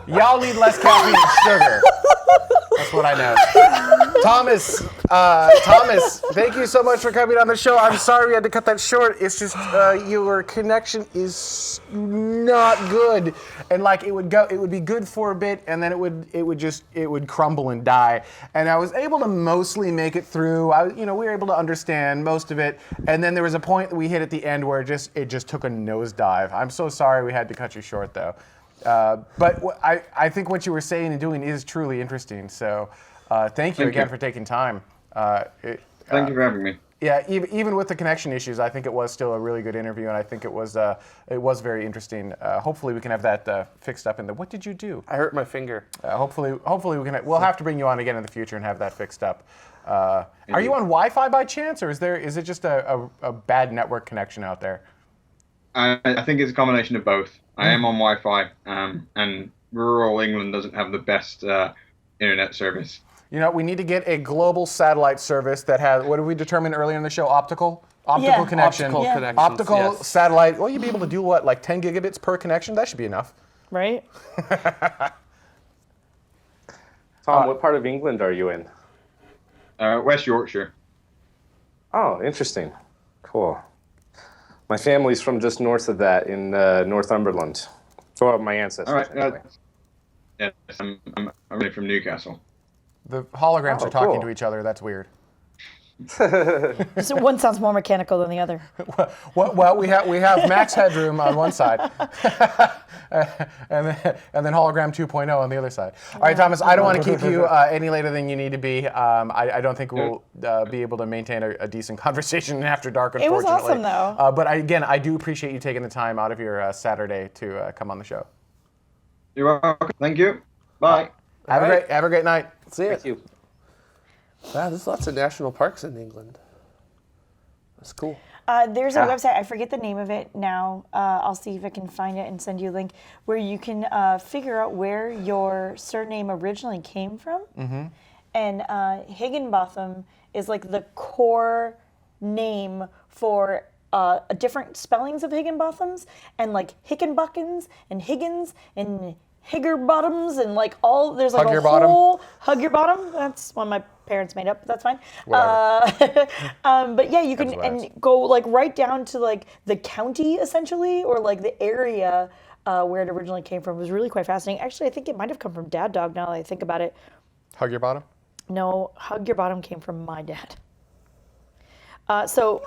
Y'all need less caffeine and sugar. That's what I know. Thomas, thank you so much for coming on the show. I'm sorry we had to cut that short. It's just your connection is not good, and like it would be good for a bit, and then it would crumble and die. And I was able to mostly make it through. We were able to understand most of it, and then there was a point that we hit at the end where it just took a nosedive. I'm so sorry we had to cut you short, though. But I think what you were saying and doing is truly interesting. So thank you again for taking time. Thank you for having me. Yeah, even with the connection issues, I think it was still a really good interview, and I think it was very interesting. Hopefully we can have that fixed up. What did you do? I hurt my finger. Hopefully we'll have to bring you on again in the future and have that fixed up. Are you on Wi-Fi by chance, or is it just a bad network connection out there? I think it's a combination of both. I am on Wi-Fi, and rural England doesn't have the best internet service. We need to get a global satellite service that has, what did we determine earlier in the show, optical connection. Optical satellite. Well, you'd be able to do what, like 10 gigabits per connection? That should be enough. Right? Tom, what part of England are you in? West Yorkshire. Oh, interesting. Cool. My family's from just north of that in Northumberland. So my ancestors. All right. Yes, I'm really from Newcastle. The holograms are talking to each other. That's weird. So one sounds more mechanical than the other. Well, we have max headroom on one side, and then hologram 2.0 on the other side. All right, Thomas, I don't want to keep you any later than you need to be. I don't think we'll be able to maintain a decent conversation after dark, unfortunately. It was awesome, though. But I do appreciate you taking the time out of your Saturday to come on the show. You're welcome. Thank you. Bye. Have a great night. See you. Thank you. Wow, there's lots of national parks in England. That's cool. There's a website, I forget the name of it now. I'll see if I can find it and send you a link, where you can figure out where your surname originally came from. Mm-hmm. And Higginbotham is like the core name for different spellings of Higginbothams, and like Hickenbuckins and Higgins and Higgerbottoms, and like all, there's like whole Hug Your Bottom. That's one my parents made up, but that's fine. But yeah, you can and go like right down to like the county essentially, or like the area where it originally came from. It was really quite fascinating. Actually, I think it might have come from Dad Dog, now that I think about it. Hug Your Bottom? No, Hug Your Bottom came from my dad. So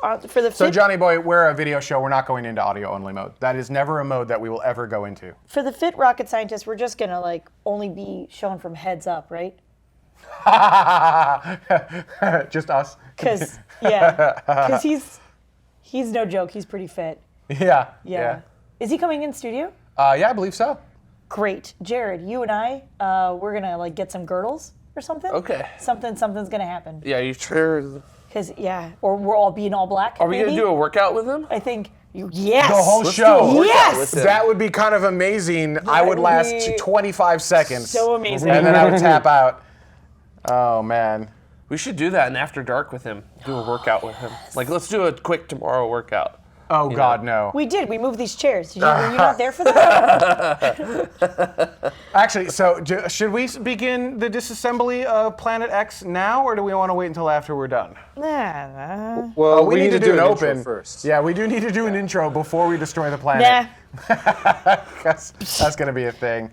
Johnny Boy, we're a video show. We're not going into audio only mode. That is never a mode that we will ever go into. For the fit rocket scientist, we're just gonna like only be shown from heads up, right? Just us. Because he's no joke. He's pretty fit. Yeah. Is he coming in studio? Yeah, I believe so. Great, Jared. You and I, we're gonna like get some girdles or something. Okay. Something's gonna happen. Yeah, you sure? Or we're all being all black. Are we gonna do a workout with him? I think. Yes. The whole show. Yes. That would be kind of amazing. I would last 25 seconds. So amazing. And then I would tap out. Oh man. We should do that in After Dark with him. Do a workout with him. Like, let's do a quick tomorrow workout. Oh God, no. We did. We moved these chairs. Were you not there for that? Actually, so should we begin the disassembly of Planet X now, or do we want to wait until after we're done? Well, we need to do an intro open first. Yeah, we do need to do an intro before we destroy the planet. That's going to be a thing.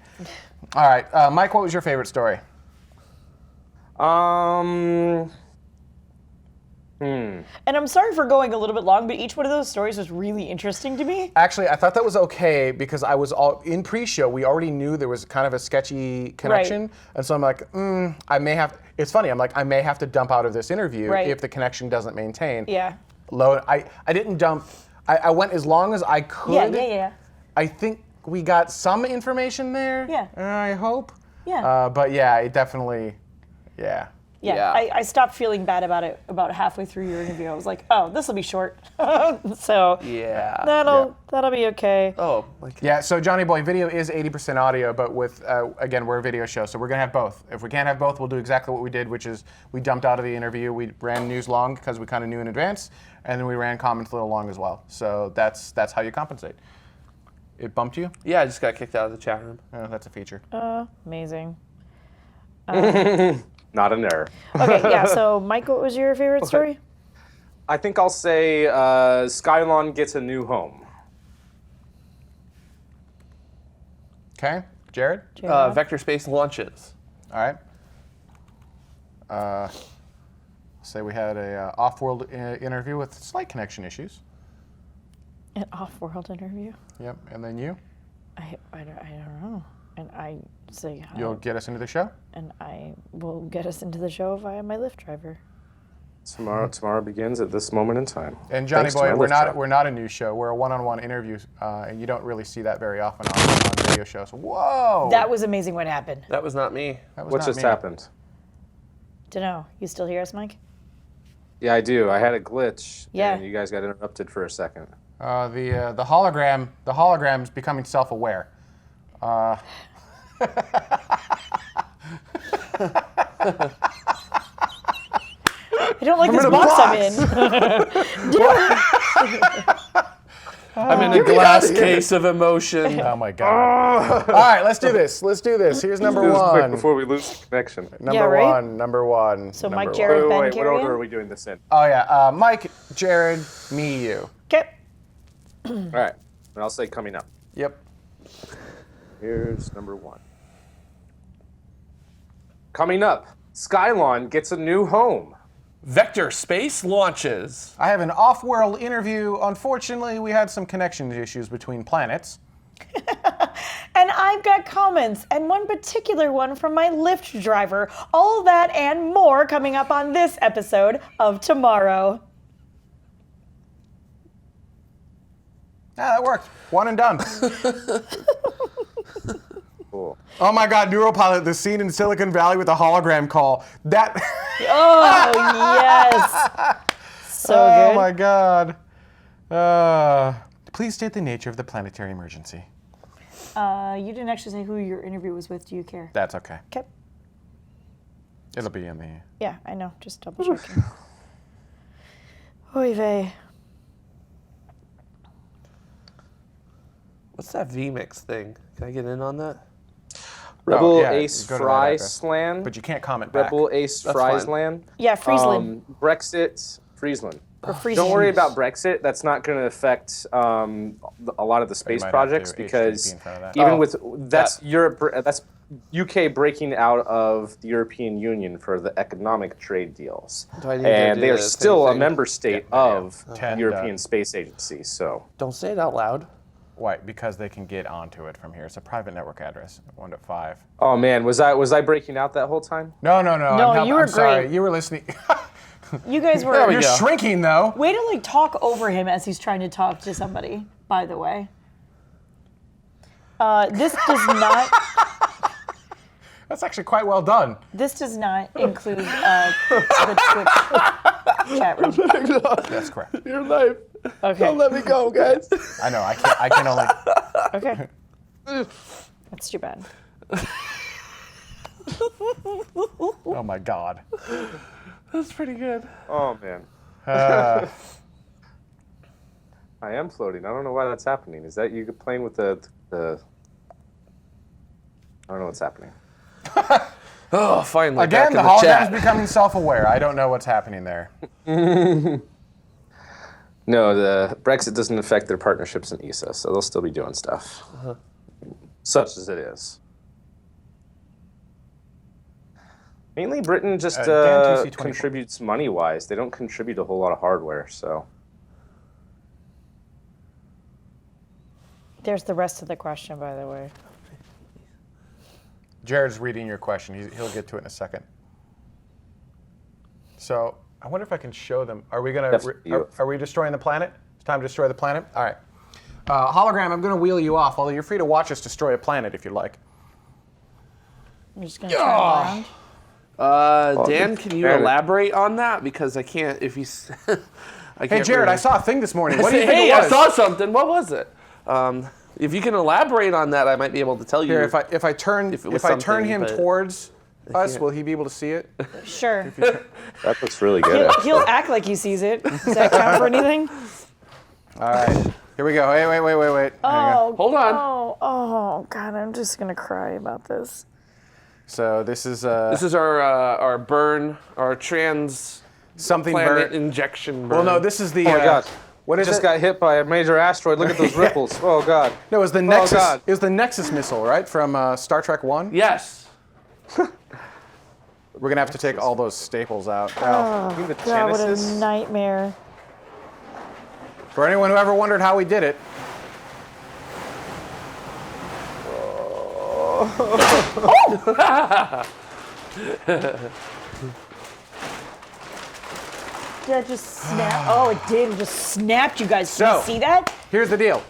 All right, Mike, what was your favorite story? And I'm sorry for going a little bit long, but each one of those stories was really interesting to me. Actually, I thought that was okay because I was in pre-show. We already knew there was kind of a sketchy connection, right. And so I'm like, I may have. It's funny. I'm like, I may have to dump out of this interview if the connection doesn't maintain. Yeah. I didn't dump. I went as long as I could. Yeah. I think we got some information there. Yeah. I hope. Yeah. But yeah, it definitely. Yeah. Yeah. I stopped feeling bad about it about halfway through your interview. I was like, oh, this will be short. So yeah, that'll be okay. Oh, yeah. So Johnny Boy, video is 80% audio, but with again, we're a video show, so we're gonna have both. If we can't have both, we'll do exactly what we did, which is we dumped out of the interview. We ran news long because we kind of knew in advance, and then we ran comments a little long as well. So that's how you compensate. It bumped you? Yeah, I just got kicked out of the chat room. Oh, that's a feature. Amazing. Not an error. Okay, yeah. So, Mike, what was your favorite story? I think I'll say Skylon gets a new home. Okay, Jared? Vector space launches. All right. Say we had a off-world interview with slight connection issues. An off-world interview? Yep, and then you? I don't know. And I say hi. You'll get us into the show? And I will get us into the show via my Lyft driver. Tomorrow begins at this moment in time. And Johnny Thanks to Boy, my we're Lyft driver. not a news show. We're a one-on-one interview, and you don't really see that very often on video shows. Whoa! That was amazing what happened. That was not me. That was What not just me. happened? Dunno. You still hear us, Mike? Yeah, I do. I had a glitch. Yeah. And you guys got interrupted for a second. The hologram's becoming self-aware. I don't like this box I'm in. I'm in a glass case of emotion. Oh my god! All right, let's do this. Here's number Do this quick one. before we lose the connection. Number one. So number Mike, one. Jared, Ben, Wait, what Carrie order Ann? are we doing this in? Oh yeah, Mike, Jared, me, you. Okay. All right. And I'll say coming up. Yep. Here's number one. Coming up, Skylon gets a new home. Vector space launches. I have an off-world interview. Unfortunately, we had some connection issues between planets. And I've got comments, and one particular one from my Lyft driver. All of that and more coming up on this episode of Tomorrow. Ah, that worked. One and done. Cool. Oh my God, Neuropilot, the scene in Silicon Valley with the hologram call. That. Oh, yes. So Oh good. my God. Please state the nature of the planetary emergency. You didn't actually say who your interview was with. Do you care? That's okay. Okay. It'll be in the. Yeah, I know. Just double checking. Oy vey. What's that VMix thing? Can I get in on that? Rebel yeah, Ace go to that address. Friesland. But you can't comment back. Rebel Ace That's fine. Friesland. Yeah, Friesland. Brexit, Friesland. Or Friesland. Don't worry about Brexit. That's not going to affect a lot of the space might have projects to because HTTP in front of that. even Oh, with that's Europe, that's UK breaking out of the European Union for the economic trade deals, Do I need to and do they are the same still a thing? member state Yeah. of Ten, the European Space Agency. So Don't say it out loud. Why? Because they can get onto it from here. It's a private network address. 1 to 5. oh man, was I breaking out that whole time? No. No, you were I'm sorry. great. You were listening. You guys were. There we You're go. shrinking though. Way to like talk over him as he's trying to talk to somebody. By the way. This does not. That's actually quite well done. This does not include the Twitch chat room. That's correct. Your life. Okay. Don't let me go, guys. I know. I can only. Okay. That's too bad. Oh my God. That's pretty good. Oh man, I am floating. I don't know why that's happening. Is that you playing with the? I don't know what's happening. Oh, finally. Again, the back in hologram's chat. becoming self-aware. I don't know what's happening there. No, the Brexit doesn't affect their partnerships in ESA, so they'll still be doing stuff, such as it is. Mainly, Britain just Dan 2C24. contributes money-wise. They don't contribute a whole lot of hardware, so. There's the rest of the question, by the way. Jared's reading your question. He'll get to it in a second. So I wonder if I can show them. Are we gonna? Are we destroying the planet? It's time to destroy the planet. All right. Hologram, I'm gonna wheel you off. Although you're free to watch us destroy a planet if you like. I'm just gonna turn around. Dan, can you elaborate on that? Because I can't. If he's. I can't Hey Jared, really- I saw a thing this morning. What do you think Hey, it was? I saw something. What was it? If you can elaborate on that, I might be able to tell you. Here, if I turn If it was turn something, him but towards us, can't. will he be able to see it? Sure. That looks really good. He'll act like he sees it. Does that count for anything? All right. Here we go. Wait. Hang on. Oh, Hold on. oh, God, I'm just gonna cry about this. So this is This is our burn, our trans something planet burnt. injection burn. Well, no, this is the. Oh my God. What is Just it? got hit by a major asteroid. Look at those ripples. Oh God. No, it was the Nexus. God. It was the Nexus missile, right, from Star Trek 1? Yes. We're gonna have to take all those staples out. Oh, The God, what a Genesis? nightmare. For anyone who ever wondered how we did it, Did that just snap? Oh, it did. It just snapped, you guys. Did So- you see that? here's the deal.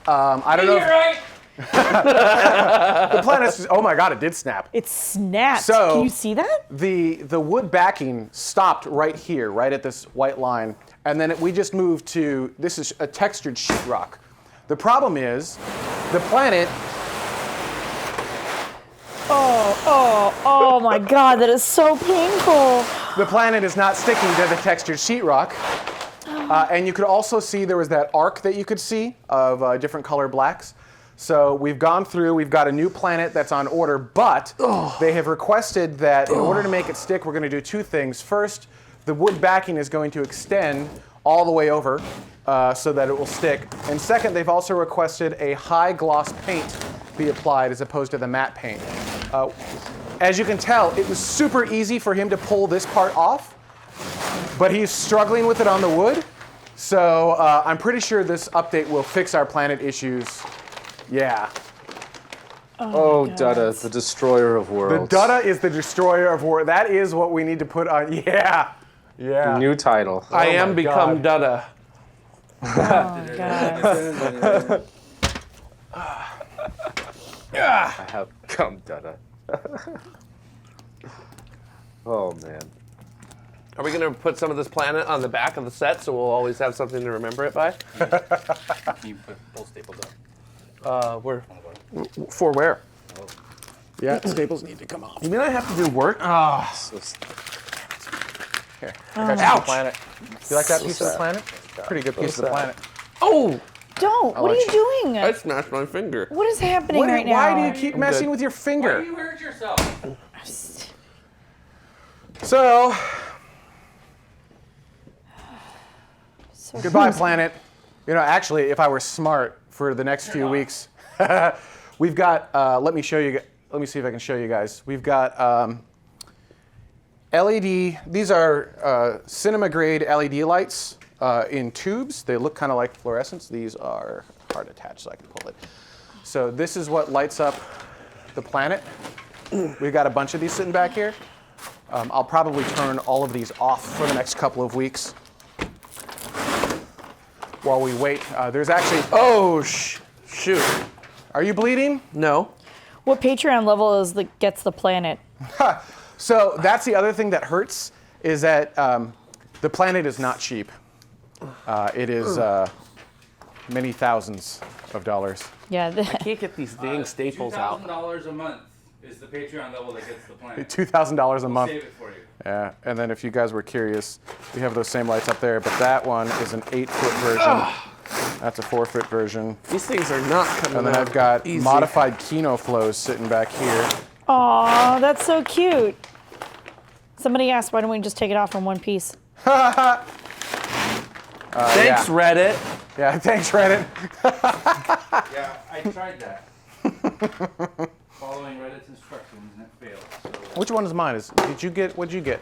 I don't know. right. The planet's. Oh my God! It did snap. It snapped. So- Can you see that? The wood backing stopped right here, right at this white line, and then we just moved to this is a textured sheetrock. The problem is, the planet. Oh my God, that is so painful. The planet is not sticking to the textured sheetrock. And you could also see there was that arc that you could see of different color blacks. So we've gone through, we've got a new planet that's on order, but they have requested that in order to make it stick, we're going to do two things. First, the wood backing is going to extend all the way over so that it will stick. And second, they've also requested a high gloss paint be applied as opposed to the matte paint. As you can tell, it was super easy for him to pull this part off, but he's struggling with it on the wood. So I'm pretty sure this update will fix our planet issues. Yeah. Oh, Dutta, the destroyer of The worlds. Dutta is the destroyer of war. That is what we need to put on. Yeah. Yeah. New title. I am my become Dutta. Oh, God. I have come Dutta. Oh man. Are we gonna put some of this planet on the back of the set so we'll always have something to remember it by? Can you put both staples up? We're. For where? Yeah, staples need to come off. You mean I have to do work? Here, I got you the Ouch. planet. You like that piece of the sad. planet? Pretty good piece of the sad. planet. Oh! Don't. What are let you doing? I smashed my finger. What is happening right now? Why do you keep messing good. with your Why finger? you hurt yourself? So, So goodbye, planet. You know, actually, if I were smart for the next few weeks, we've got. Let me show you. Let me see if I can show you guys. We've got LED. These are cinema grade LED lights in tubes. They look kind of like fluorescents. These are hard attached, so I can pull it. So this is what lights up the planet. We've got a bunch of these sitting back here. I'll probably turn all of these off for the next couple of weeks while we wait. There's actually. Oh, Shoot. are you bleeding? No. what Patreon level is that gets the planet? So that's the other thing that hurts is that the planet is not cheap. It is many thousands of dollars. Yeah. Can't get these dang staples out. $2,000 a month is the Patreon level that gets the planet. $2,000 a month. Save it for you. Yeah, and then if you guys were curious, we have those same lights up there, but that one is an 8-foot version. That's a 4-foot version. These things are not coming And then out I've got easy. modified Kino flows sitting back here. Aw, that's so cute. Somebody asked, why don't we just take it off in one piece? Thanks, yeah. Reddit. Yeah, thanks, Reddit. Yeah, I tried that. Following Reddit's instructions and it failed. So Which one is mine? What'd you get?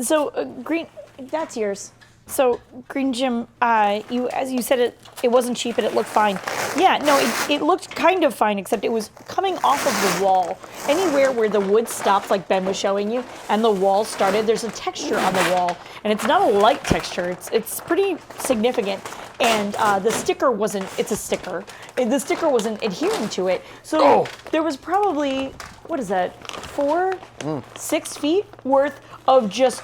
So Green, that's yours. So Green Jim, you as you said it wasn't cheap and it looked fine. Yeah, no, it looked kind of fine except it was coming off of the wall. Anywhere where the wood stopped, like Ben was showing you, and the wall started, there's a texture on the wall, and it's not a light texture. It's pretty significant. And the sticker wasn't. It's a sticker. And the sticker wasn't adhering to it. So there was probably, what is that, 6 feet worth of just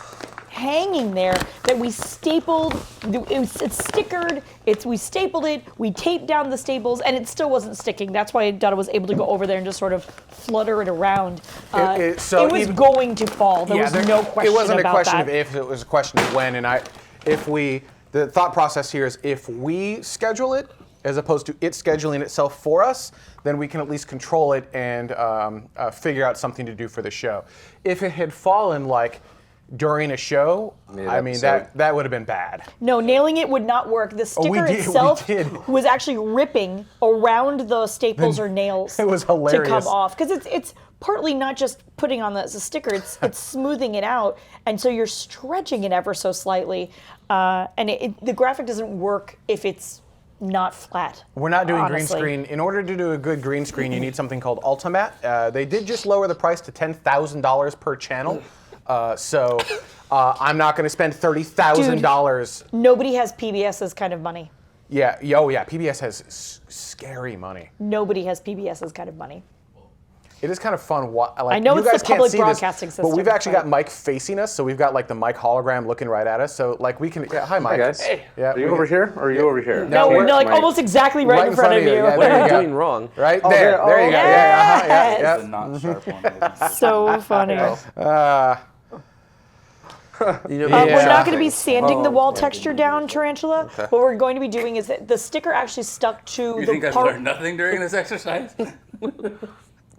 hanging there that we stapled. It's stickered. We stapled it. We taped down the staples, and it still wasn't sticking. That's why Dutta was able to go over there and just sort of flutter it around. So it was even- going to fall. There was no question It wasn't a about question that. of if, it was a question of when. And if we the thought process here is if we schedule it, as opposed to it scheduling itself for us, then we can at least control it and figure out something to do for the show. If it had fallen like during a show, I mean, that would have been bad. No, nailing it would not work. The sticker we itself did. was actually ripping around the staples or nails It was to hilarious. come off. Because it's partly not just putting on the sticker, it's smoothing it out. And so you're stretching it ever so slightly. And the graphic doesn't work if it's not flat. We're not doing honestly. green screen. In order to do a good green screen, you need something called Ultimat. They did just lower the price to $10,000 per channel. So I'm not going to spend $30,000. Nobody has PBS's kind of money. Yeah, PBS has scary money. Nobody has PBS's kind of money. It is kind of fun. Like, I know you it's the guys can't public see broadcasting this, system, but we've actually but- got Mike facing us, so we've got like the Mike hologram looking right at us. So like we can. Yeah, hi, Mike. Hi guys. Hey. Yeah, Are you over here or are you over here? No, No, we're- we're like Mike. almost exactly right in front of you. Yeah, What there am I you go. doing wrong? Right Oh, there. there. There you go. Oh, Yeah. The not sharp one. isn't it? So funny. You know, Yeah. We're not going to be sanding the Oh, wall okay. texture down, Tarantula. What we're going to be doing is that the sticker actually stuck to You the think I've part. learned nothing during this exercise?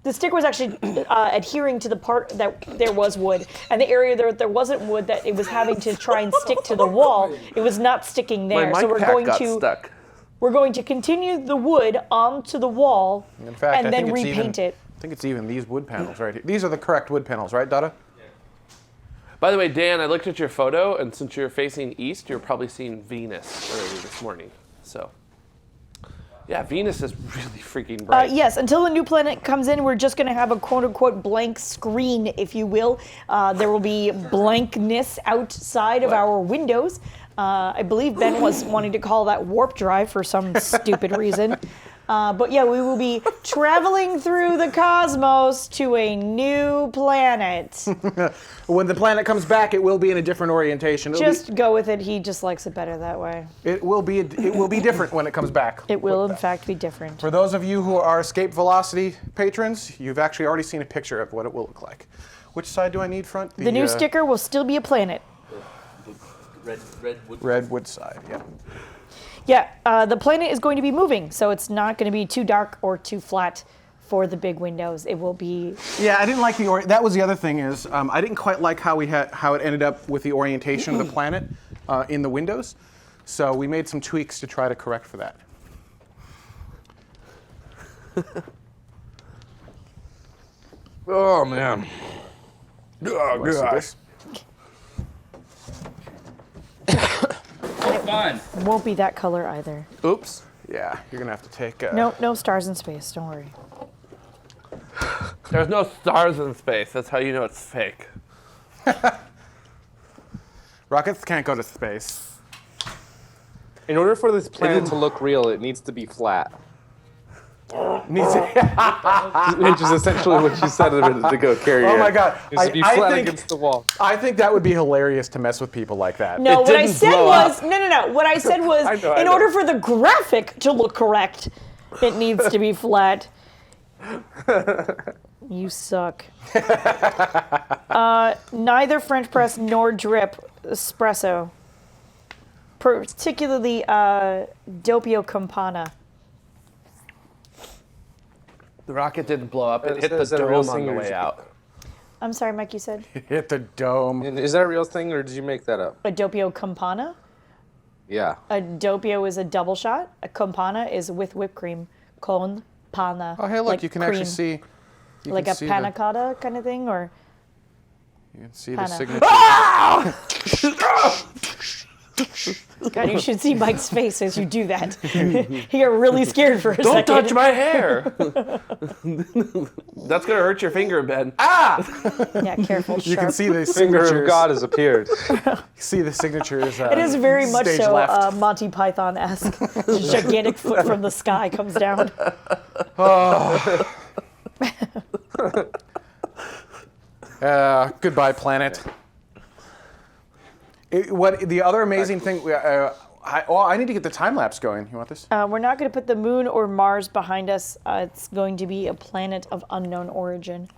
The sticker was actually adhering to the part that there was wood, and the area there wasn't wood that it was having to try and stick to the wall. It was not sticking my there, mic so we're pack going got to stuck. we're going to continue the wood onto the wall In fact, and I then think it's repaint even, it. I think it's even these wood panels right here. These are the correct wood panels, right, Dada? By the way, Dan, I looked at your photo, and since you're facing east, you're probably seeing Venus early this morning. So, yeah, Venus is really freaking bright. Yes, until the new planet comes in, we're just going to have a quote-unquote blank screen, if you will. There will be blankness outside of our windows. I believe Ben was wanting to call that warp drive for some stupid reason. But yeah, we will be traveling through the cosmos to a new planet. When the planet comes back, it will be in a different orientation. Just go with it. He just likes it better that way. It will be different when it comes back. It will, in fact, be different. For those of you who are Escape Velocity patrons, you've actually already seen a picture of what it will look like. Which side do I need front? The new sticker will still be a planet. Redwood side, yeah. Yeah, the planet is going to be moving, so it's not going to be too dark or too flat for the big windows. It will be. Yeah, I didn't like that was the other thing is I didn't quite like how it ended up with the orientation of the planet in the windows. So we made some tweaks to try to correct for that. Oh, man. Oh, gosh. Fun. Won't be that color either. Oops. Yeah, you're gonna have to take. No stars in space. Don't worry. There's no stars in space. That's how you know it's fake. Rockets can't go to space. In order for this planet to look real, it needs to be flat. Which is essentially what you said a minute ago, Carrier. Oh my God! It needs to be flat against the wall. I think that would be hilarious to mess with people like that. No, It what I didn't said blow was up. no. What I said was I know. in order for the graphic to look correct, it needs to be flat. You suck. Neither French press nor drip espresso. Particularly Doppio Campana. The rocket didn't blow up. It Is hit that- the is that a real dome on thing the or way is- out. I'm sorry, Mike, you said Hit the dome. And is that a real thing, or did you make that up? a Doppio Campana? Yeah. A Doppio is a double shot. A Campana is with whipped cream. Con pana. Oh, hey, look! like you can cream. actually see. You Like can a see panna cotta kind of thing, or You can see the Panna. signature. God, you should see Mike's face as you do that. He got really scared for a Don't second. touch my hair. That's gonna hurt your finger, Ben. Yeah, careful. You can sharp. see the Finger signatures. of God has appeared. See the signatures. It is very much stage so left. Monty Python-esque. A gigantic foot from the sky comes down. Goodbye, planet. What the other amazing thing? I need to get the time lapse going. You want this? We're not going to put the moon or Mars behind us. It's going to be a planet of unknown origin.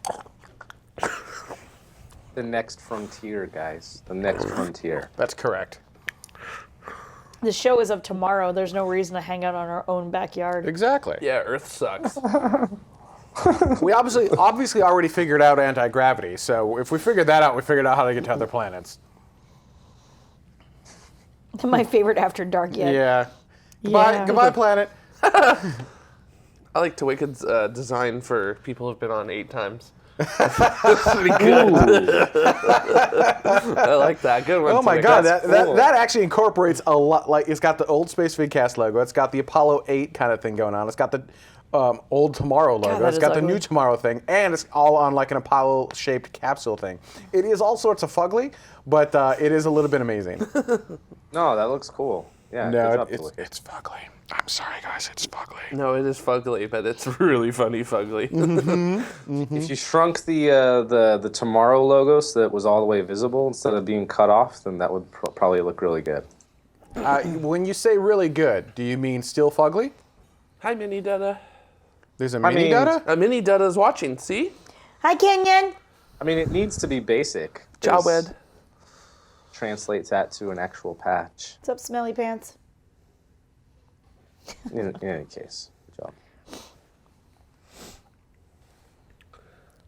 The next frontier, guys. The next frontier. That's correct. The show is of tomorrow. There's no reason to hang out on our own backyard. Exactly. Yeah, Earth sucks. We obviously already figured out anti-gravity, so if we figured that out, we figured out how to get to other planets. My favorite after dark yet. Yeah. Goodbye, planet. I like Tawika's design for people who've been on 8 times. This would be good. I like that. Good one. Oh my Tawika. God, That's that cool. actually incorporates a lot. Like, it's got the old Space Vidcast logo. It's got the Apollo 8 kind of thing going on. It's got the old Tomorrow logo. that It's is got the ugly. new Tomorrow thing, and it's all on like an Apollo-shaped capsule thing. It is all sorts of fugly, but it is a little bit amazing. No, that looks cool. Yeah, good No, job, it's Tawika. fugly. I'm sorry, guys, it's fugly. No, it is fugly, but it's really funny fugly. If you shrunk the Tomorrow logo so that it was all the way visible instead of being cut off, then that would probably look really good. When you say really good, do you mean still fugly? Hi, Mini Dada. There's a mini mean- data? Mini Dada's watching. See? Hi, Kenyon. I mean, it needs to be basic. Jawed. Translates that to an actual patch. What's up, Smelly Pants? In any case, good job.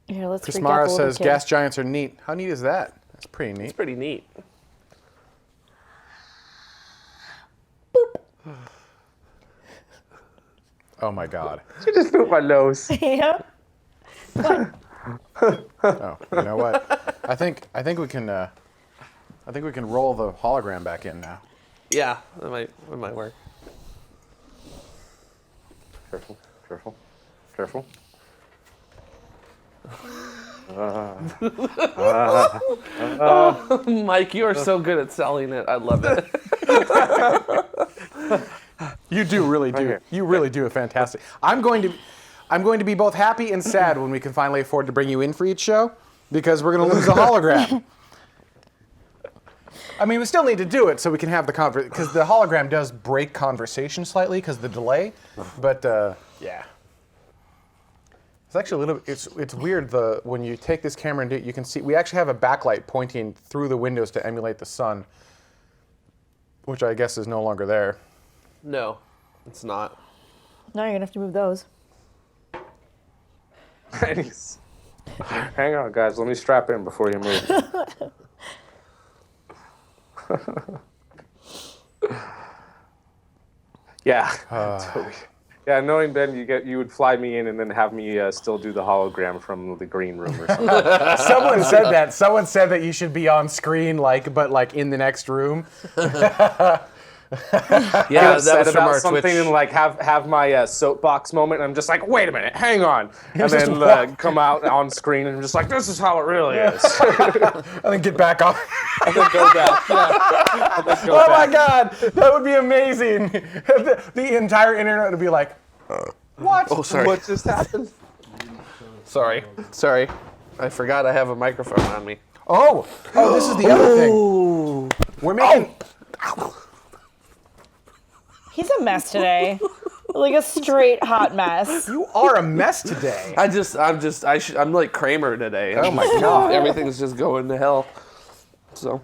Here, let's Chris freak out Mara the little says kid. gas giants are neat. How neat is that? That's pretty neat. It's pretty neat. Oh my God. You just pooped my nose. Yeah. Oh, you know what? I think we can roll the hologram back in now. Yeah, that might work. Careful, careful, careful. Mike, you are so good at selling it. I love it. You do really do. here. You really do a fantastic. I'm going to be both happy and sad when we can finally afford to bring you in for each show, because we're going to lose a hologram. I mean, we still need to do it so we can have the conversation, because the hologram does break conversation slightly because of the delay. But yeah, it's actually a little. It's weird. When you take this camera and do it, you can see we actually have a backlight pointing through the windows to emulate the sun, which I guess is no longer there. No, it's not. Now you're gonna have to move those. Hang on, guys. Let me strap in before you move. Yeah. Totally. Yeah, knowing Ben, you would fly me in and then have me still do the hologram from the green room or something. Someone said that. Someone said that you should be on screen, but in the next room. Yeah, that Upset was from about our something Twitch. and like have my soapbox moment, and I'm just like, wait a minute, hang on, and just then walk. come out on screen and I'm just like, this is how it really is. And then get back on. And then go back. Yeah. And then go Oh my back. God, that would be amazing. The entire internet would be like, what? Oh, sorry. What just happened? Sorry. I forgot I have a microphone on me. Oh, this is the other thing. We're making. He's a mess today. Like a straight hot mess. You are a mess today. I'm like Kramer today. Oh my God. Everything's just going to hell. So.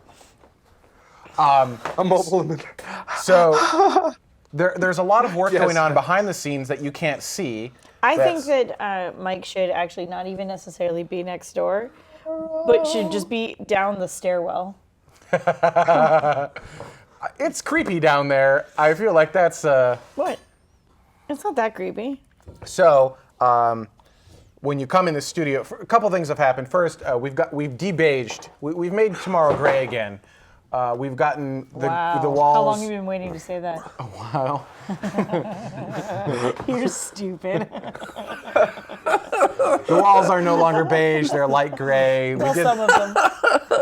A mobile emitter. So there's a lot of work Yes. going on behind the scenes that you can't see. I think that Mike should actually not even necessarily be next door, but should just be down the stairwell. It's creepy down there. I feel like that's What? It's not that creepy. so. When you come in the studio, a couple things have happened. First, we've debaged. We've made Tomorrow gray again. We've gotten the walls. How long have you been waiting to say that? Wow. You're stupid. The walls are no longer beige; they're light gray. Well, some of them.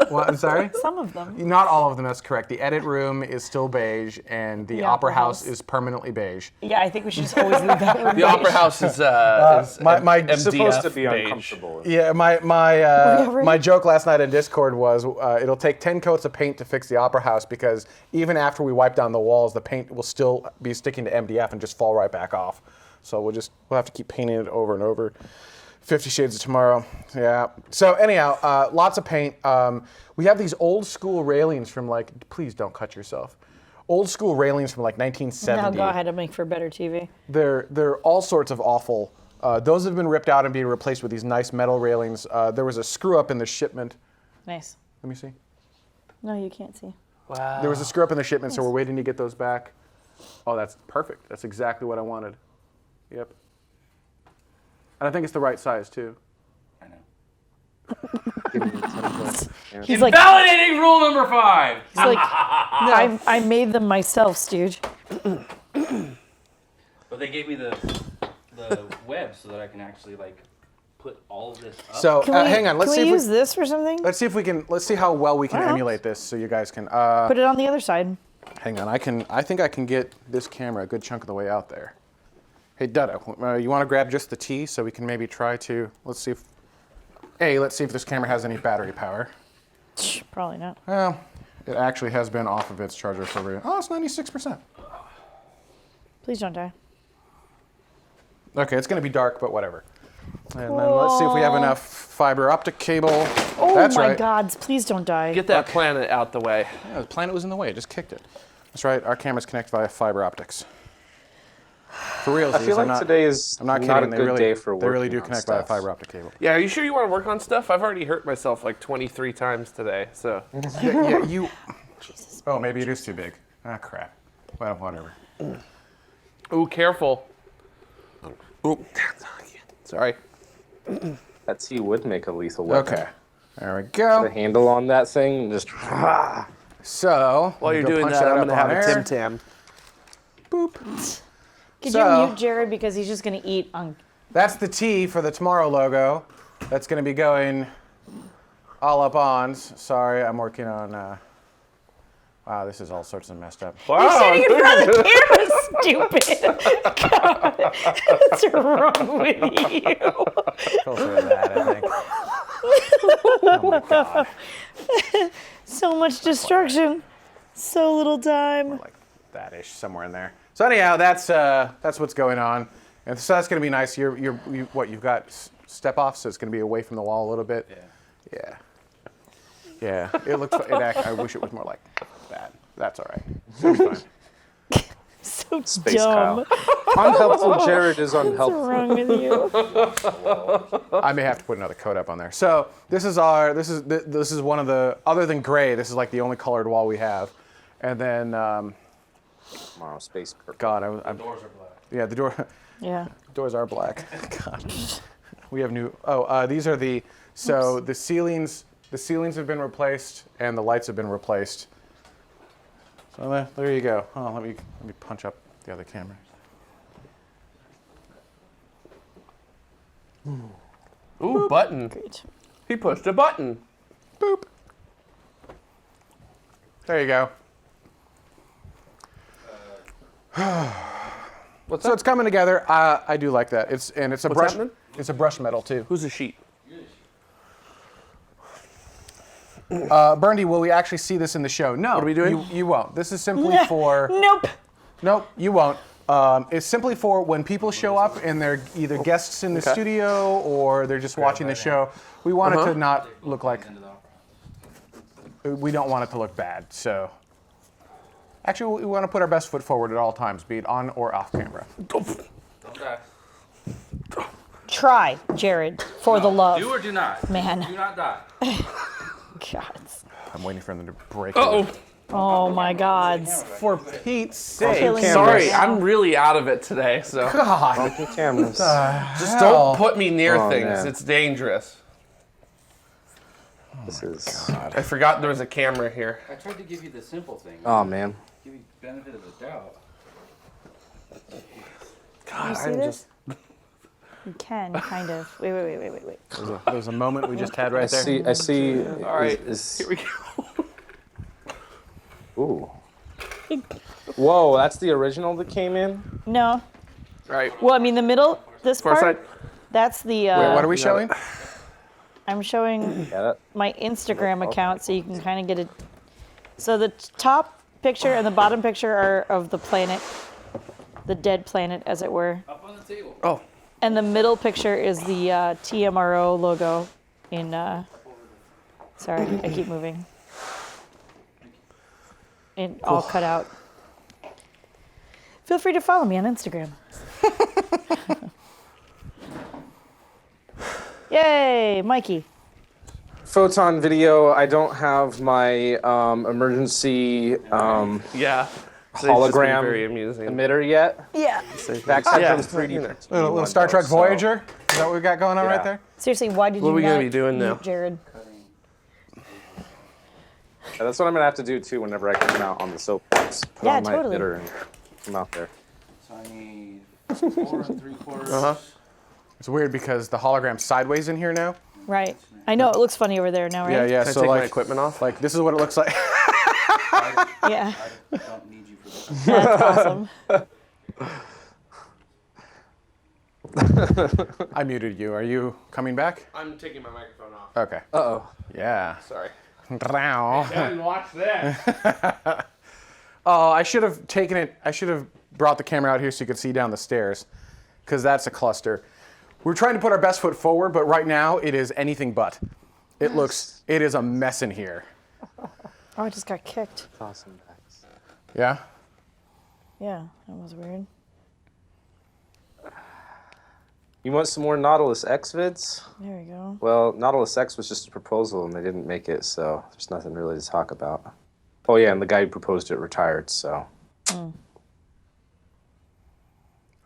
What? I'm sorry. Some of them. Not all of them. That's correct. The edit room is still beige, and the Opera House is permanently beige. Yeah, I think we should just always leave that room. The Opera House is my- MDF It's supposed to be beige. uncomfortable. Yeah, ready? my joke last night in Discord was it'll take 10 coats of paint to fix the Opera House, because even after we wipe down the walls, the paint will still be sticking to MDF and just fall right back off. So we'll have to keep painting it over and over. 50 Shades of Tomorrow. Yeah. So anyhow, lots of paint. We have these old school railings from please don't cut yourself. old school railings from like 1970. Now go ahead and make for better TV. They're all sorts of awful. Those have been ripped out and being replaced with these nice metal railings. There was a screw up in the shipment. Nice. Let me see. No, you can't see. Wow. There was a screw up in the shipment, so we're waiting to get those back. Oh, that's perfect. That's exactly what I wanted. Yep. And I think it's the right size too. I know. He's like, Validating rule number 5. he's like I made them myself, Stooge. But they gave me the web so that I can actually like put all of this up. So hang on. Let's can see we if use this for something? let's see if we can. Let's see how well we can Wow. emulate this, so you guys can. Put it on the other side. Hang on. I think I can get this camera a good chunk of the way out there. Hey, Dutta, you want to grab just the T so we can maybe try to. Let's see if this camera has any battery power. Probably not. Well, it actually has been off of its charger for. Oh, it's 96%. Please don't die. Okay, it's going to be dark, but whatever. And then let's see if we have enough fiber optic cable. Oh That's my right. gods, please don't die. Get that planet out the way. Yeah, the planet was in the way. It just kicked it. That's right. Our cameras connect via fiber optics. For real, I feel like today is I'm not not kidding. a good day for They really working do on connect via stuff. fiber optic cable. Yeah, are you sure you want to work on stuff? I've already hurt myself like 23 times today, so. Yeah, you. Jesus. Oh, maybe it is too big. Ah, crap. Well, whatever. Ooh, careful. Ooh. Sorry. That T would make a lethal weapon. Okay. There we The go. handle on that thing and just. So While you're go doing punch that, I'm up going to have on a air. Tim Tam. Boop. Could So- you mute Jared because he's just gonna eat on. That's the T for the TMRO logo. That's going to be going all up on. Sorry, I'm working on. Wow, this is all sorts of messed up. You're sitting in front of the camera, stupid. God, what's wrong with you? Closer to that, I think. Oh my God. So much destruction, so little time. Like that-ish, somewhere in there. So anyhow, that's what's going on, and so that's going to be nice. You've got step off, so it's going to be away from the wall a little bit. Yeah. Yeah. It looks. I wish it was more like that. That's all right. It'll be fine. So Space dumb. Kyle. Unhelpful Jared is What's unhelpful. wrong with you? I may have to put another coat up on there. So this is one of the, other than gray, this is like the only colored wall we have, and then Tomorrow, space purple. God, I'm Doors are black. yeah, the Yeah. doors are black. God, we have new. Oh, these are the. So the ceilings have been replaced and the lights have been replaced. So there you go. Oh, let me punch up the other camera. Ooh, button. Great. He pushed a button. Boop. There you go. What's So that? it's coming together. I do like that. It's a What's brush. happening? It's a brush metal too. Who's a sheet? Burndy, will we actually see this in the show? No. What are we doing? You won't. This is simply for. Nope. Nope, you won't. It's simply for when people show up and they're either guests in the studio or they're just watching the show. We want it to not look like. We don't want it to look bad. So. Actually, we want to put our best foot forward at all times, be it on or off camera. Don't die. Try, Jared, for the love. Do or do not. Man. Do not die. God. I'm waiting for them to break. Uh-oh. Oh my gods. For Pete's sake. Killing me Sorry, right now. I'm really out of it today, so. God. Broken cameras. Just don't put me near Oh, things. man. It's dangerous. This is. I forgot there was a camera here. I tried to give you the simple thing. Oh man. Give you benefit of the doubt. God, You see I'm this? just. You can, kind of. Wait. There was a moment we just had right there. I see. All right, Is, here we go. ooh. Whoa, that's the original that came in? No. All right. Well, I mean, the middle, this Far part, side. that's the, Wait, what are we showing? I'm showing Yeah, that, my Instagram account so you can kind of get it. So the top picture and the bottom picture are of the planet, the dead planet, as it were. Up on the table. Oh, And the middle picture is the TMRO logo in, sorry, I keep moving. All cut out. Feel free to follow me on Instagram. Yay, Mikey. Photon video. I don't have my emergency Yeah. hologram Very amusing. emitter yet. Yeah. Back Yeah. 3D. Little Star Trek Voyager. Is that what we got going on Yeah. right there? Seriously, why did What you are we not gonna be doing now? mute Jared? Yeah, that's what I'm gonna have to do too whenever I come out on the soapbox. Put Yeah, on my totally. emitter and come out there. So I need 4 3/4. Uh-huh. It's weird because the hologram's sideways in here now. Right. I know, it looks funny over there now, right? Yeah, yeah. Can I So take my like, equipment off? like this is what it looks like. Yeah. I don't need you for this. That's awesome. I muted you. Are you coming back? I'm taking my microphone off. Okay. Uh-oh. Yeah. Sorry. Drow. didn't watch that. Oh, I should have taken it. I should have brought the camera out here so you could see down the stairs, because that's a cluster. We're trying to put our best foot forward, but right now it is anything but. It is a mess in here. Oh, I just got kicked. Awesome, Max. Yeah? Yeah, that was weird. You want some more Nautilus X vids? There we go. Well, Nautilus X was just a proposal and they didn't make it, so there's nothing really to talk about. Oh yeah, and the guy who proposed it retired, so.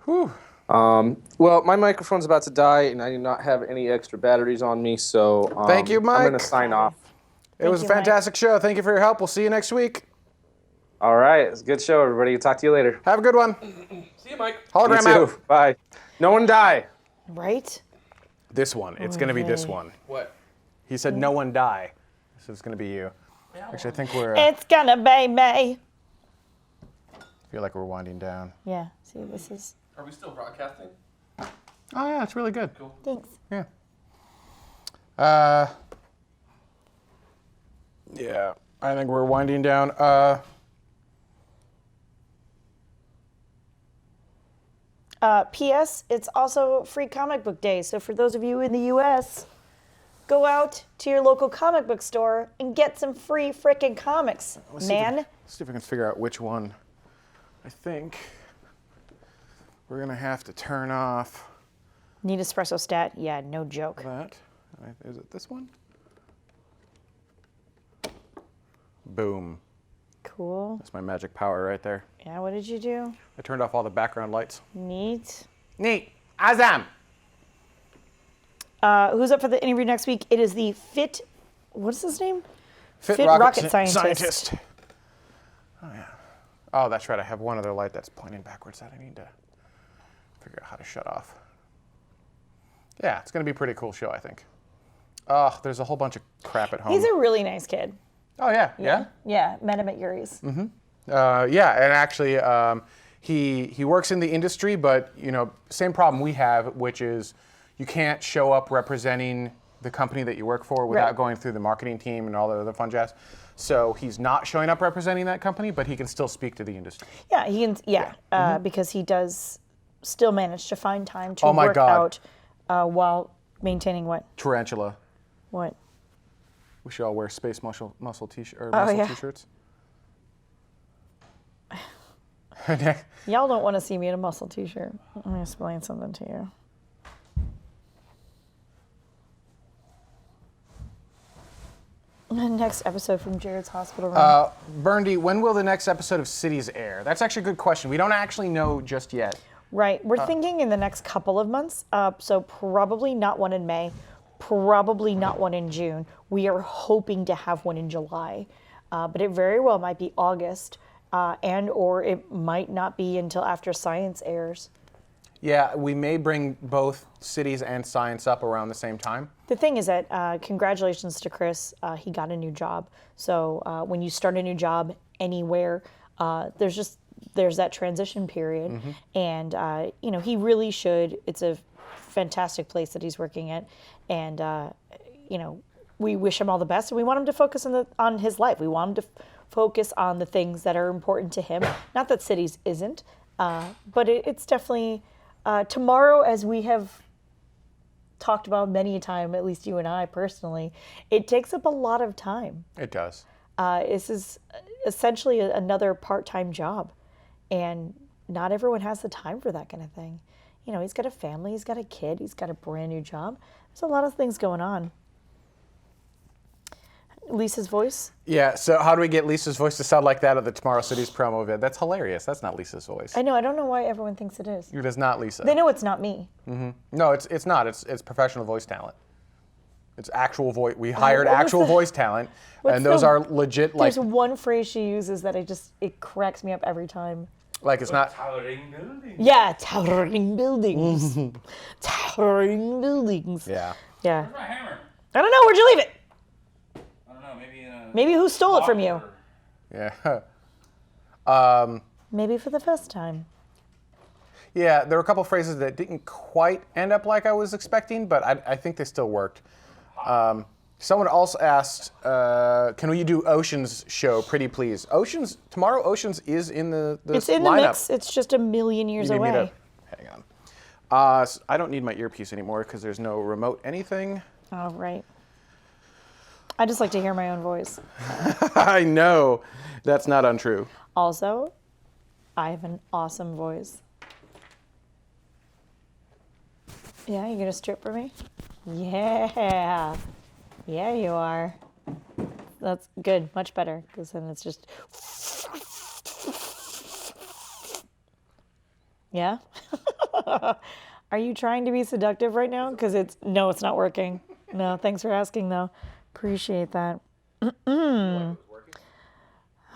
Whew. Well, my microphone's about to die and I do not have any extra batteries on me, so Thank you, Mike. I'm gonna sign off. It was a you, Mike. fantastic show. Thank you for your help. We'll see you next week. All right, it's a good show, everybody. Talk to you later. Have a good one. See you, Mike. Hologram You out. too. Bye. No one die. Right? This one. It's going to be this Okay. one. What? He said no one die. So it's going to be you. Actually, I think we're. It's gonna be me. feel like we're winding down. Yeah, see, this is. Are we still broadcasting? Oh yeah, it's really good. Thanks. Yeah. Yeah, I think we're winding down. P.S. It's also free comic book day, so for those of you in the U.S., go out to your local comic book store and get some free frickin' comics, man. Let's see if I can figure out which one. I think we're gonna have to turn off Need espresso stat? Yeah, no joke. that. Is it this one? Boom. Cool. That's my magic power right there. Yeah, what did you do? I turned off all the background lights. Neat. Neat. Azam. Who's up for the interview next week? It is the Fit. What's his name? Fit rocket scientist. Oh yeah. Oh, that's right. I have one other light that's pointing backwards that I need to figure out how to shut off. Yeah, it's gonna be a pretty cool show, I think. Oh, there's a whole bunch of crap at home. He's a really nice kid. Oh yeah, yeah. Yeah, met him at Yuri's. Yeah, and actually, he works in the industry, but same problem we have, which is you can't show up representing the company that you work for without Right. going through the marketing team and all the other fun jazz. So he's not showing up representing that company, but he can still speak to the industry. Yeah, he can. Yeah, because he does still manage to find time to Oh my work God. out while maintaining what? Tarantula. What? We should all wear space muscle t-shirt or Oh, muscle yeah. t-shirts. Y'all don't want to see me in a muscle t-shirt. Let me explain something to you. Next episode from Jared's hospital room. Burndy, when will the next episode of Cities air? That's actually a good question. We don't actually know just yet. Right, we're thinking in the next couple of months. So probably not one in May, probably not one in June. We are hoping to have one in July, but it very well might be August, and or it might not be until after Science airs. Yeah, we may bring both Cities and Science up around the same time. The thing is that congratulations to Chris. He got a new job. So when you start a new job anywhere, there's that transition period, and he really should. It's a fantastic place that he's working at, and we wish him all the best, and we want him to focus on his life. We want him to focus on the things that are important to him. Not that Cities isn't, but it's definitely tomorrow, as we have talked about many a time, at least you and I personally, it takes up a lot of time. It does. This is essentially another part-time job, and not everyone has the time for that kind of thing. You know, he's got a family, he's got a kid, he's got a brand new job. There's a lot of things going on. Lisa's voice? Yeah, so how do we get Lisa's voice to sound like that at the Tomorrow Cities promo vid? That's hilarious. That's not Lisa's voice. I know, I don't know why everyone thinks it is. It is not Lisa. They know it's not me. No, it's not. It's professional voice talent. It's actual voice. We hired what was actual the- voice talent, what's and those the- are legit. Like, There's one phrase she uses that it cracks me up every time. like it's not. Towering building. Yeah, towering buildings. Towering buildings. Yeah. Yeah. Where's my hammer? I don't know, where'd you leave it? I don't know. Maybe in a. Maybe who stole it from you? locker. Yeah. Maybe for the first time. Yeah, there were a couple phrases that didn't quite end up like I was expecting, but I think they still worked. Someone also asked, can we do Ocean's show, pretty please? Tomorrow Ocean's is in the It's in lineup. the mix. It's just a million years You need me away. to- hang on. I don't need my earpiece anymore because there's no remote anything. Oh, right. I just like to hear my own voice. I know. That's not untrue. Also, I have an awesome voice. Yeah, you gonna strip for me? Yeah. Yeah, you are. That's good. Much better. Because then it's just. Yeah? Are you trying to be seductive right now? Because no, it's not working. No, thanks for asking, though. Appreciate that.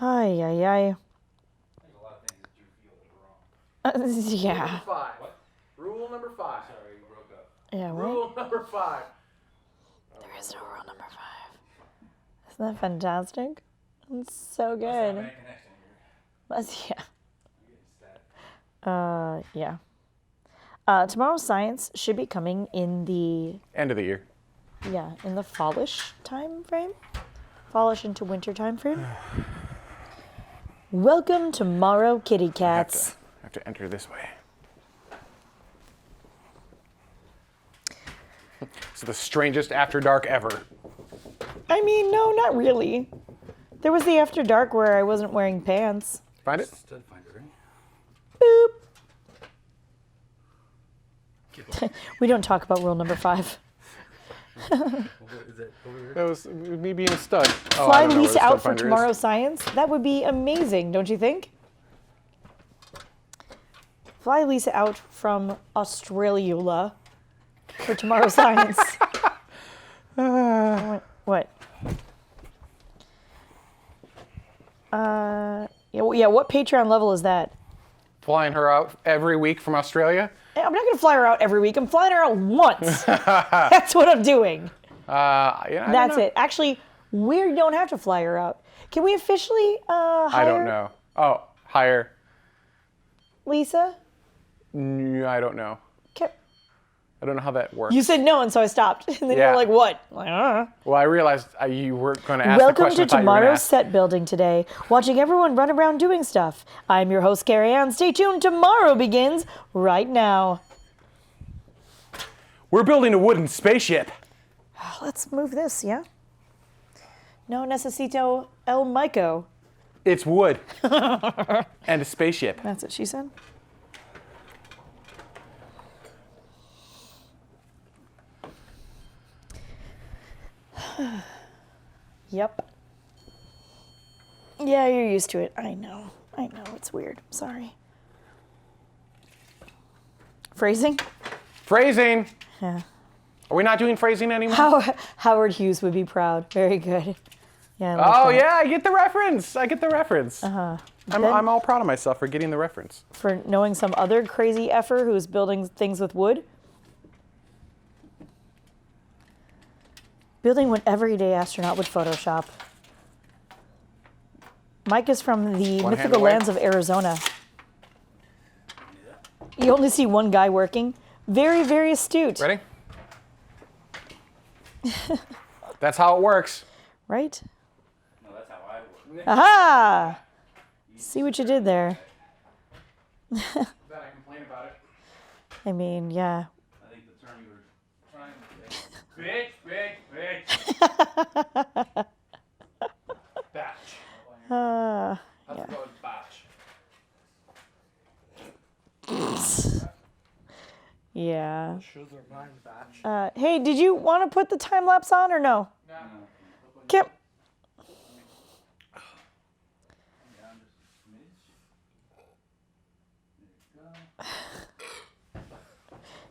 Ay, ay, ay. There's a lot of things that you feel are wrong. Yeah. 5. Rule number 5. Sorry, you broke up. Yeah, what? Rule number 5. There is no rule number 5. Isn't that fantastic? It's so good. Bad connection here. That's, yeah. You get static. Yeah. Tomorrow's science should be coming in the End of the year. in the fallish time frame. Fallish into winter time frame. Welcome tomorrow, kitty cats. I have to enter this way. It's the strangest after dark ever. I mean, no, not really. There was the after dark where I wasn't wearing pants. Find it? Stud finder, right? Boop. We don't talk about rule number 5. Is it over there? That was me being a stud. Oh, Fly I don't know where Lisa the out stud for finder is. tomorrow's science. That would be amazing, don't you think? Fly Lisa out from Australia for tomorrow's science. What? Yeah, what Patreon level is that? Flying her out every week from Australia. I'm not gonna fly her out every week. I'm flying her out once. That's what I'm doing. That's it. Actually, we don't have to fly her out. Can we officially hire I don't know. Oh, hire. Lisa? I don't know. Can, I don't know how that works. You said no, and so I stopped. And then Yeah. you're like, what? I'm like, I don't know. Well, I realized you were going to ask the Welcome question. to I thought you were gonna tomorrow's ask. set building today. Watching everyone run around doing stuff. I'm your host, Carrie Ann. Stay tuned. Tomorrow begins right now. We're building a wooden spaceship. Let's move this, yeah? No necesito el mico. It's wood. And a spaceship. That's what she said. Yep. Yeah, you're used to it. I know. It's weird. Sorry. Phrasing? Phrasing. Yeah. Are we not doing phrasing anymore? Howard Hughes would be proud. Very good. Yeah. I like Oh, that. yeah, I get the reference. Uh-huh. I'm all proud of myself for getting the reference. For knowing some other crazy effer who's building things with wood. Building what everyday astronaut would Photoshop. Mike is from the One hand mythical away. lands of Arizona. You only see one guy working. Very, very astute. Ready? That's how it works. Right? No, that's how I work. Aha! See what you did there. Then I complain about it. I mean, yeah. I think the term you were trying to say. Bitch. Batch. Uh, That's what batch. Yeah. Sugar mine batch. Hey, did you want to put the time lapse on or no? No. Kip.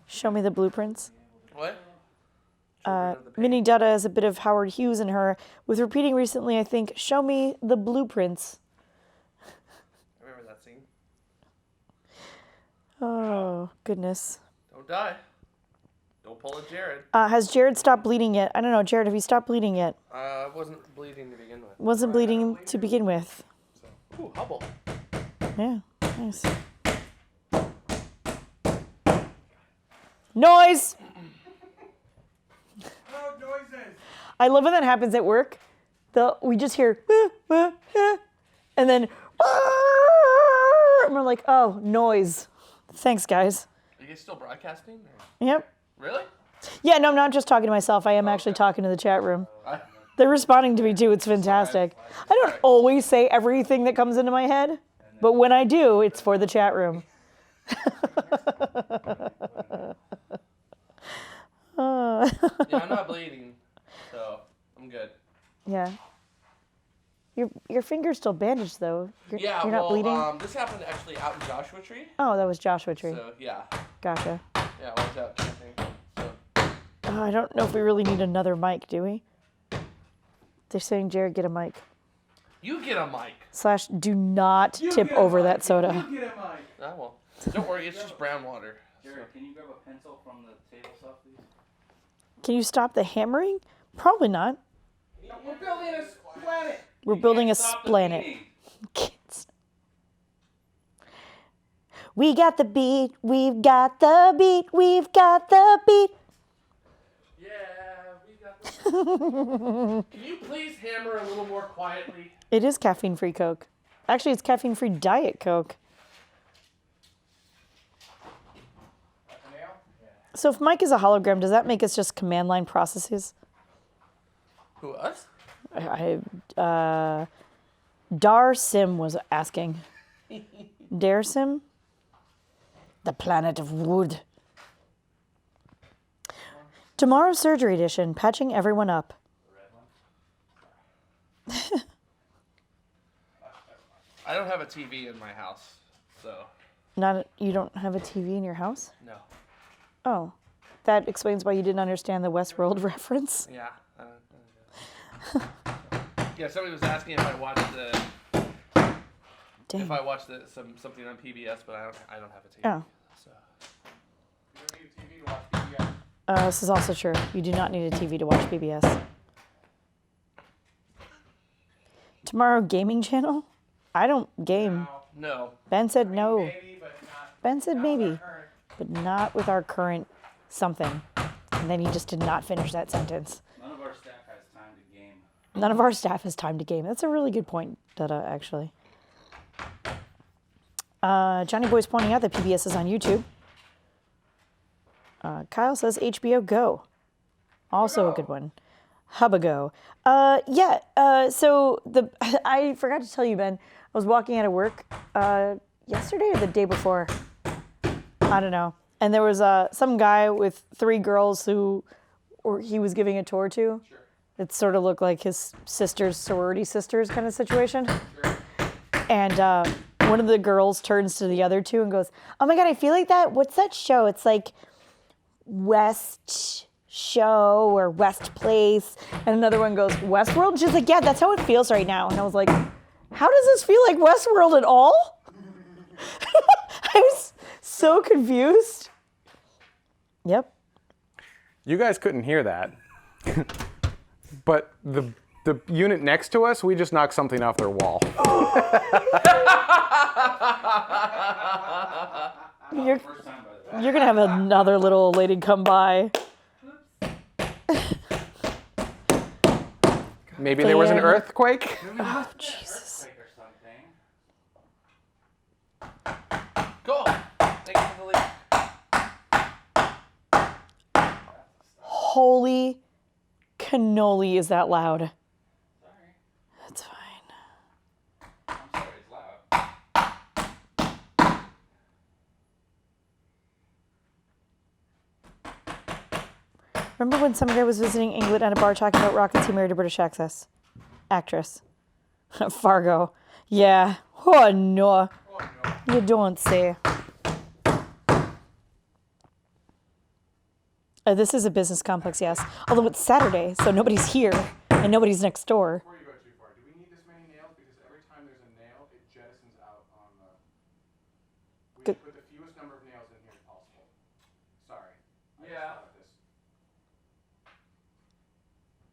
Show me the blueprints. What? Minnie Dutta has a bit of Howard Hughes in her, with repeating recently, I think, show me the blueprints. I remember that scene. Oh, goodness. Don't die. Don't pull a Jared. Has Jared stopped bleeding yet? I don't know. Jared, have you stopped bleeding yet? Wasn't bleeding to begin with. Wasn't bleeding to begin with. Ooh, Hubble. Yeah, nice. Noise! I love when that happens at work. We just hear, and then, and we're like, oh, noise. Thanks, guys. Are you guys still broadcasting? Or? Yep. Really? Yeah, no, I'm not just talking to myself. I am actually talking to the chat room. They're responding to me too. It's fantastic. I don't always say everything that comes into my head, but when I do, it's for the chat room. Yeah, I'm not bleeding, so I'm good. Yeah. Your finger's still bandaged though. Yeah, you're not bleeding. This happened actually out in Joshua Tree. Oh, that was Joshua Tree. So yeah, Gotcha. yeah, watch out. Kind of thing. So. Oh, I don't know if we really need another mic, do we? They're saying, Jared, get a mic. You get a mic. / do not tip over that soda. Ah, well, don't worry, it's just brown water. Jared, can you grab a pencil from the table stuff, please? Can you stop the hammering? Probably not. We're building a planet. We're building a Stop the planet. beating. Kids. We got the beat, we've got the beat, we've got the beat. Yeah, we got this. Can you please hammer a little more quietly? It is caffeine-free Coke. Actually, it's caffeine-free Diet Coke. So if Mike is a hologram, does that make us just command line processes? Who, us? Dar Sim was asking. Dare Sim? The planet of wood. Tomorrow Surgery Edition, patching everyone up. I don't have a TV in my house, so You don't have a TV in your house? no. Oh, that explains why you didn't understand the Westworld reference. Yeah. Yeah, somebody was asking if I watched Dang. something on PBS, but I don't have a TV. Oh. So. You don't need a TV to watch PBS. This is also true. You do not need a TV to watch PBS. Tomorrow gaming channel? I don't game. No. Ben said no. Maybe, but not. Ben said not maybe, with our current. but not with our current something. And then he just did not finish that sentence. None of our staff has time to game. None of our staff has time to game. That's a really good point, Dutta, actually. Johnny Boy's pointing out that PBS is on YouTube. Kyle says HBO Go. Also a good one. Hubba so I forgot to tell you, Ben. I was walking out of work yesterday or the day before. I don't know. And there was some guy with 3 girls he was giving a tour to. Sure. It sort of looked like his sorority sisters kind of situation. Sure. And one of the girls turns to the other 2 and goes, "Oh my God, I feel like that. What's that show? It's like West Show or West Place." And another one goes, "Westworld?" And she's like, "Yeah, that's how it feels right now." And I was like, how does this feel like Westworld at all? I was so confused. Yep. You guys couldn't hear that. But the unit next to us, we just knocked something off their wall. You're going to have another little old lady come by. Maybe there was an earthquake? Oh, Jesus. Cool. Thank you for the lead. Holy cannoli, is that loud? Sorry. That's fine. I'm sorry, it's loud. Remember when some guy was visiting England at a bar talking about rockets he married a British actress? Fargo. Yeah. Oh no. You don't say. This is a business complex, yes. Although it's Saturday, so nobody's here and nobody's next door. Before you go too far, do we need this many nails? Because every time there's a nail, it jettisons out on the. We should put the fewest number of nails in here as possible. Sorry. Yeah. This.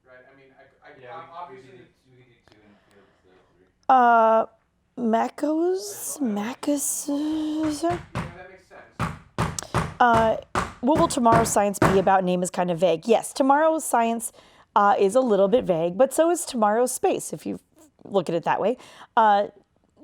Right. I mean, Yeah, obviously. we could do 2 and here the 3. Macus. Yeah, that makes sense. What will tomorrow's science be about? Name is kind of vague. Yes, tomorrow's science is a little bit vague, but so is tomorrow's space, if you look at it that way.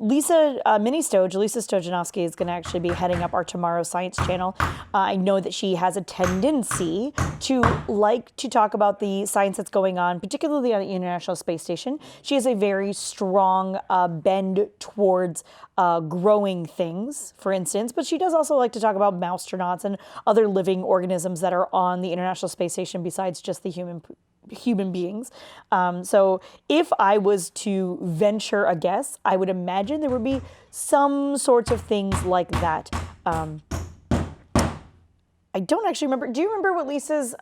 Lisa Stojanowski is going to actually be heading up our Tomorrow Science channel. I know that she has a tendency to like to talk about the science that's going on, particularly on the International Space Station. She has a very strong bend towards growing things, for instance, but she does also like to talk about moustronauts and other living organisms that are on the International Space Station besides just the human beings. So if I was to venture a guess, I would imagine there would be some sorts of things like that. I don't actually remember. Do you remember what Lisa's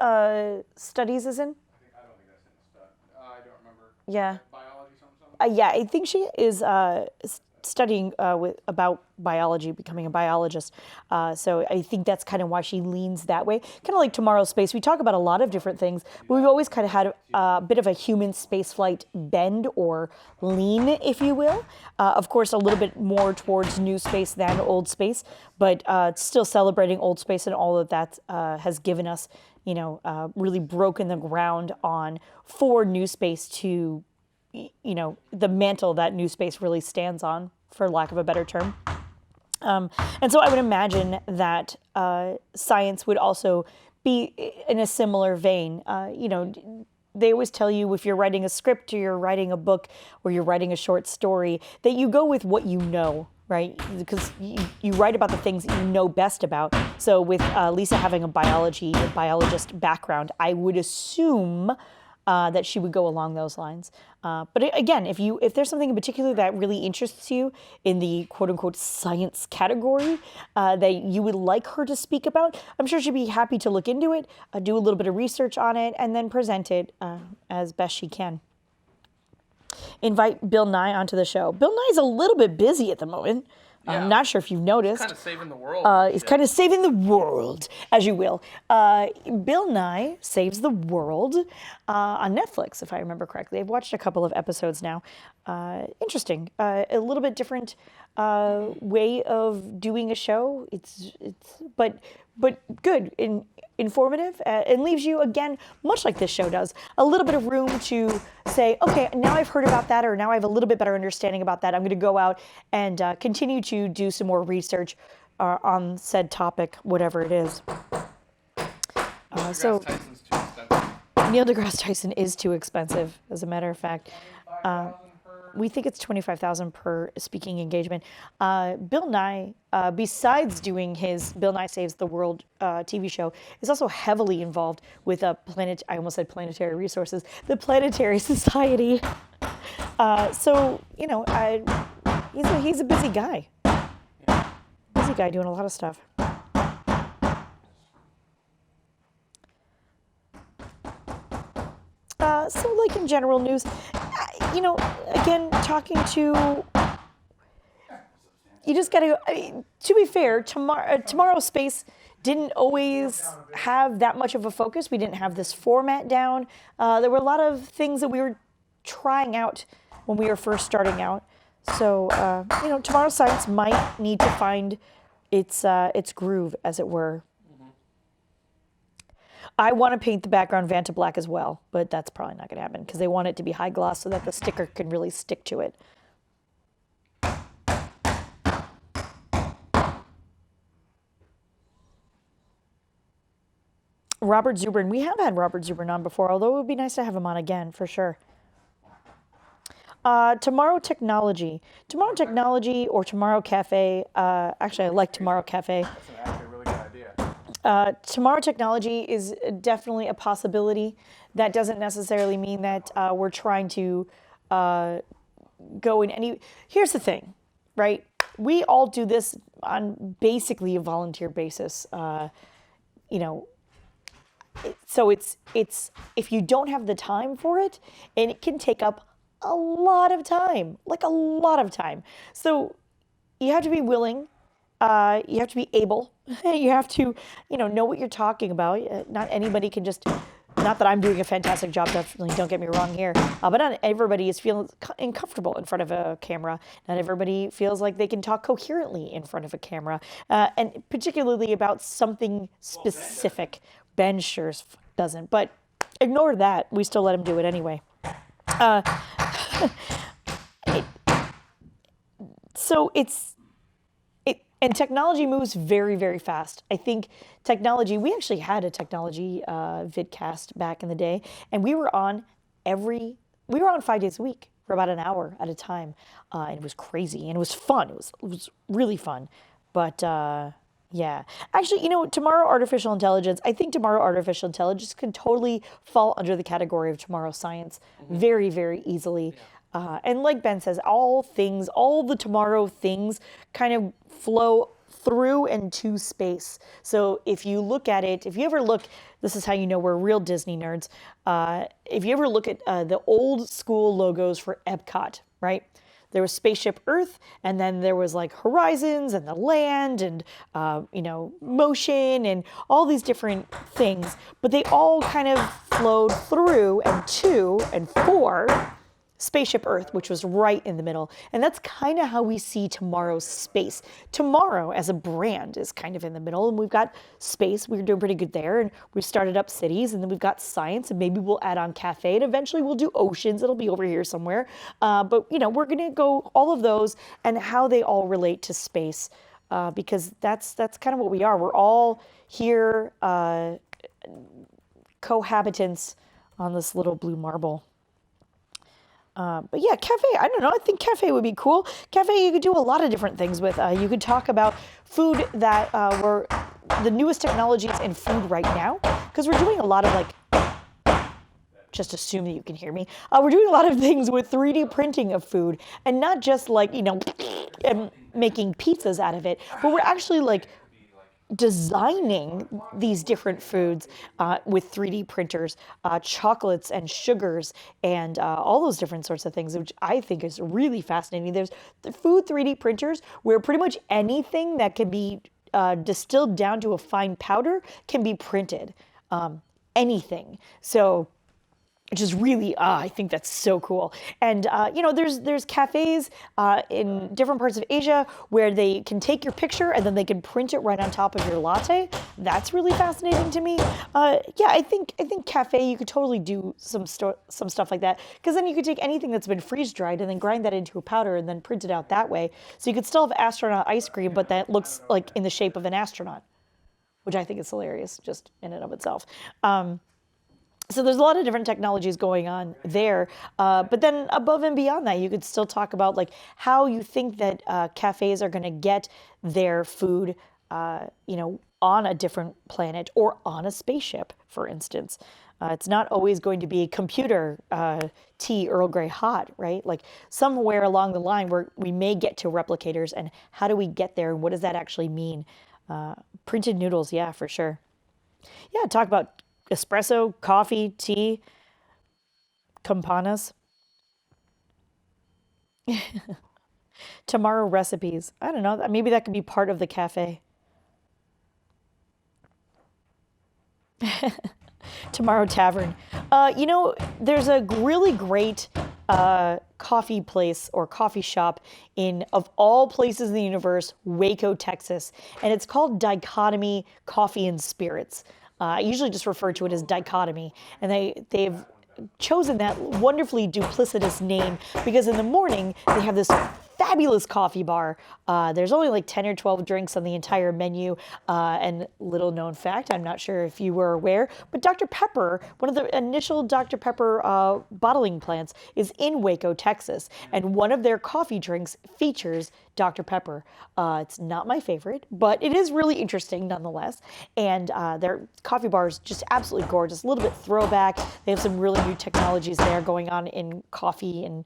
studies is in? I don't think that's in the stud. I don't remember. Yeah. Biology, something. Yeah, I think she is studying about biology, becoming a biologist. So I think that's kind of why she leans that way. Kind of like Tomorrow's Space. We talk about a lot of different things, but we've always kind of had a bit of a human spaceflight bend or lean, if you will. Of course, a little bit more towards new space than old space, but still celebrating old space and all of that has given us, really broken the ground on for new space to the mantle that new space really stands on, for lack of a better term. And so I would imagine that science would also be in a similar vein. They always tell you if you're writing a script or you're writing a book or you're writing a short story that you go with what you know, right? Because you write about the things that you know best about. So with Lisa having a biologist background, I would assume that she would go along those lines. But again, if there's something in particular that really interests you in the quote unquote science category that you would like her to speak about, I'm sure she'd be happy to look into it, do a little bit of research on it, and then present it as best she can. Invite Bill Nye onto the show. Bill Nye's a little bit busy at the moment. Yeah. I'm not sure if you've noticed. Kind of saving the world. He's kind of saving the world, as you will. Bill Nye Saves the World on Netflix, if I remember correctly. I've watched a couple of episodes now. Interesting. A little bit different way of doing a show. But good, informative, and leaves you, again, much like this show does, a little bit of room to say, okay, now I've heard about that, or now I have a little bit better understanding about that. I'm going to go out and continue to do some more research on said topic, whatever it is. So Tyson's too expensive. Neil deGrasse Tyson is too expensive, as a matter of fact. We think it's $25,000 per speaking engagement. Bill Nye, besides doing his Bill Nye Saves the World TV show, is also heavily involved with I almost said Planetary Resources, the Planetary Society. So he's a busy guy. Busy guy doing a lot of stuff. So like in general news, again, talking to, you just gotta go, to be fair, Tomorrow's Space didn't always have that much of a focus. We didn't have this format down. There were a lot of things that we were trying out when we were first starting out. So, Tomorrow's Science might need to find its groove, as it were. I want to paint the background Vanta black as well, but that's probably not going to happen because they want it to be high gloss so that the sticker can really stick to it. Robert Zubrin. We have had Robert Zubrin on before, although it would be nice to have him on again, for sure. Tomorrow Technology. Tomorrow Technology or Tomorrow Cafe. Actually, I like Tomorrow Cafe. That's actually a really good idea. Tomorrow technology is definitely a possibility. That doesn't necessarily mean that we're trying to go in any. Here's the thing, right? We all do this on basically a volunteer basis. You know, so it's if you don't have the time for it, and it can take up a lot of time, like a lot of time. So you have to be willing. You have to be able. You have to, know what you're talking about. Not anybody can just. Not that I'm doing a fantastic job, definitely, don't get me wrong here. But not everybody is feeling uncomfortable in front of a camera. Not everybody feels like they can talk coherently in front of a camera. And particularly about something specific. Ben sure doesn't. But ignore that. We still let him do it anyway. So and technology moves very, very fast. I think technology, we actually had a technology vidcast back in the day, and we were on 5 days a week for about an hour at a time. And it was crazy, and it was fun. It was really fun. But yeah, actually, tomorrow artificial intelligence, I think tomorrow artificial intelligence can totally fall under the category of tomorrow science very, very easily. And like Ben says, all the tomorrow things kind of flow through and to space. So if you look at it, this is how you know we're real Disney nerds. If you ever look at the old school logos for Epcot, right? There was Spaceship Earth, and then there was like Horizons and the land and, motion and all these different things. But they all kind of flowed through and to and for Spaceship Earth, which was right in the middle. And that's kind of how we see tomorrow's space. Tomorrow as a brand is kind of in the middle, and we've got space. We're doing pretty good there, and we've started up cities, and then we've got science, and maybe we'll add on cafe, and eventually we'll do oceans. It'll be over here somewhere. But we're going to go all of those and how they all relate to space, because that's kind of what we are. We're all here cohabitants on this little blue marble. But yeah, cafe, I don't know. I think cafe would be cool. Cafe, you could do a lot of different things with. You could talk about food that were the newest technologies in food right now. Because we're doing a lot of just assume that you can hear me. We're doing a lot of things with 3D printing of food. And not just and making pizzas out of it. But we're actually designing these different foods with 3D printers, chocolates and sugars and all those different sorts of things, which I think is really fascinating. There's the food 3D printers where pretty much anything that can be distilled down to a fine powder can be printed. Anything. So which is really, I think that's so cool. And, there's cafes in different parts of Asia where they can take your picture and then they can print it right on top of your latte. That's really fascinating to me. I think cafe, you could totally do some stuff like that. Because then you could take anything that's been freeze-dried and then grind that into a powder and then print it out that way. So you could still have astronaut ice cream, but that looks like in the shape of an astronaut, which I think is hilarious just in and of itself. So there's a lot of different technologies going on there. But then above and beyond that, you could still talk about how you think that cafes are going to get their food, on a different planet or on a spaceship, for instance. It's not always going to be computer tea Earl Grey hot, right? Somewhere along the line where we may get to replicators, and how do we get there and what does that actually mean? Printed noodles, yeah, for sure. Yeah, talk about espresso, coffee, tea, campanas. Tomorrow recipes. I don't know. Maybe that could be part of the cafe. Tomorrow tavern. There's a really great coffee place or coffee shop of all places in the universe, Waco, Texas. And it's called Dichotomy Coffee and Spirits. I usually just refer to it as Dichotomy. And they've chosen that wonderfully duplicitous name because in the morning they have this fabulous coffee bar. There's only like 10 or 12 drinks on the entire menu. And little known fact, I'm not sure if you were aware, but Dr. Pepper, one of the initial Dr. Pepper bottling plants, is in Waco, Texas. And one of their coffee drinks features Dr. Pepper. It's not my favorite, but it is really interesting nonetheless. And their coffee bar is just absolutely gorgeous, a little bit throwback. They have some really new technologies there going on in coffee and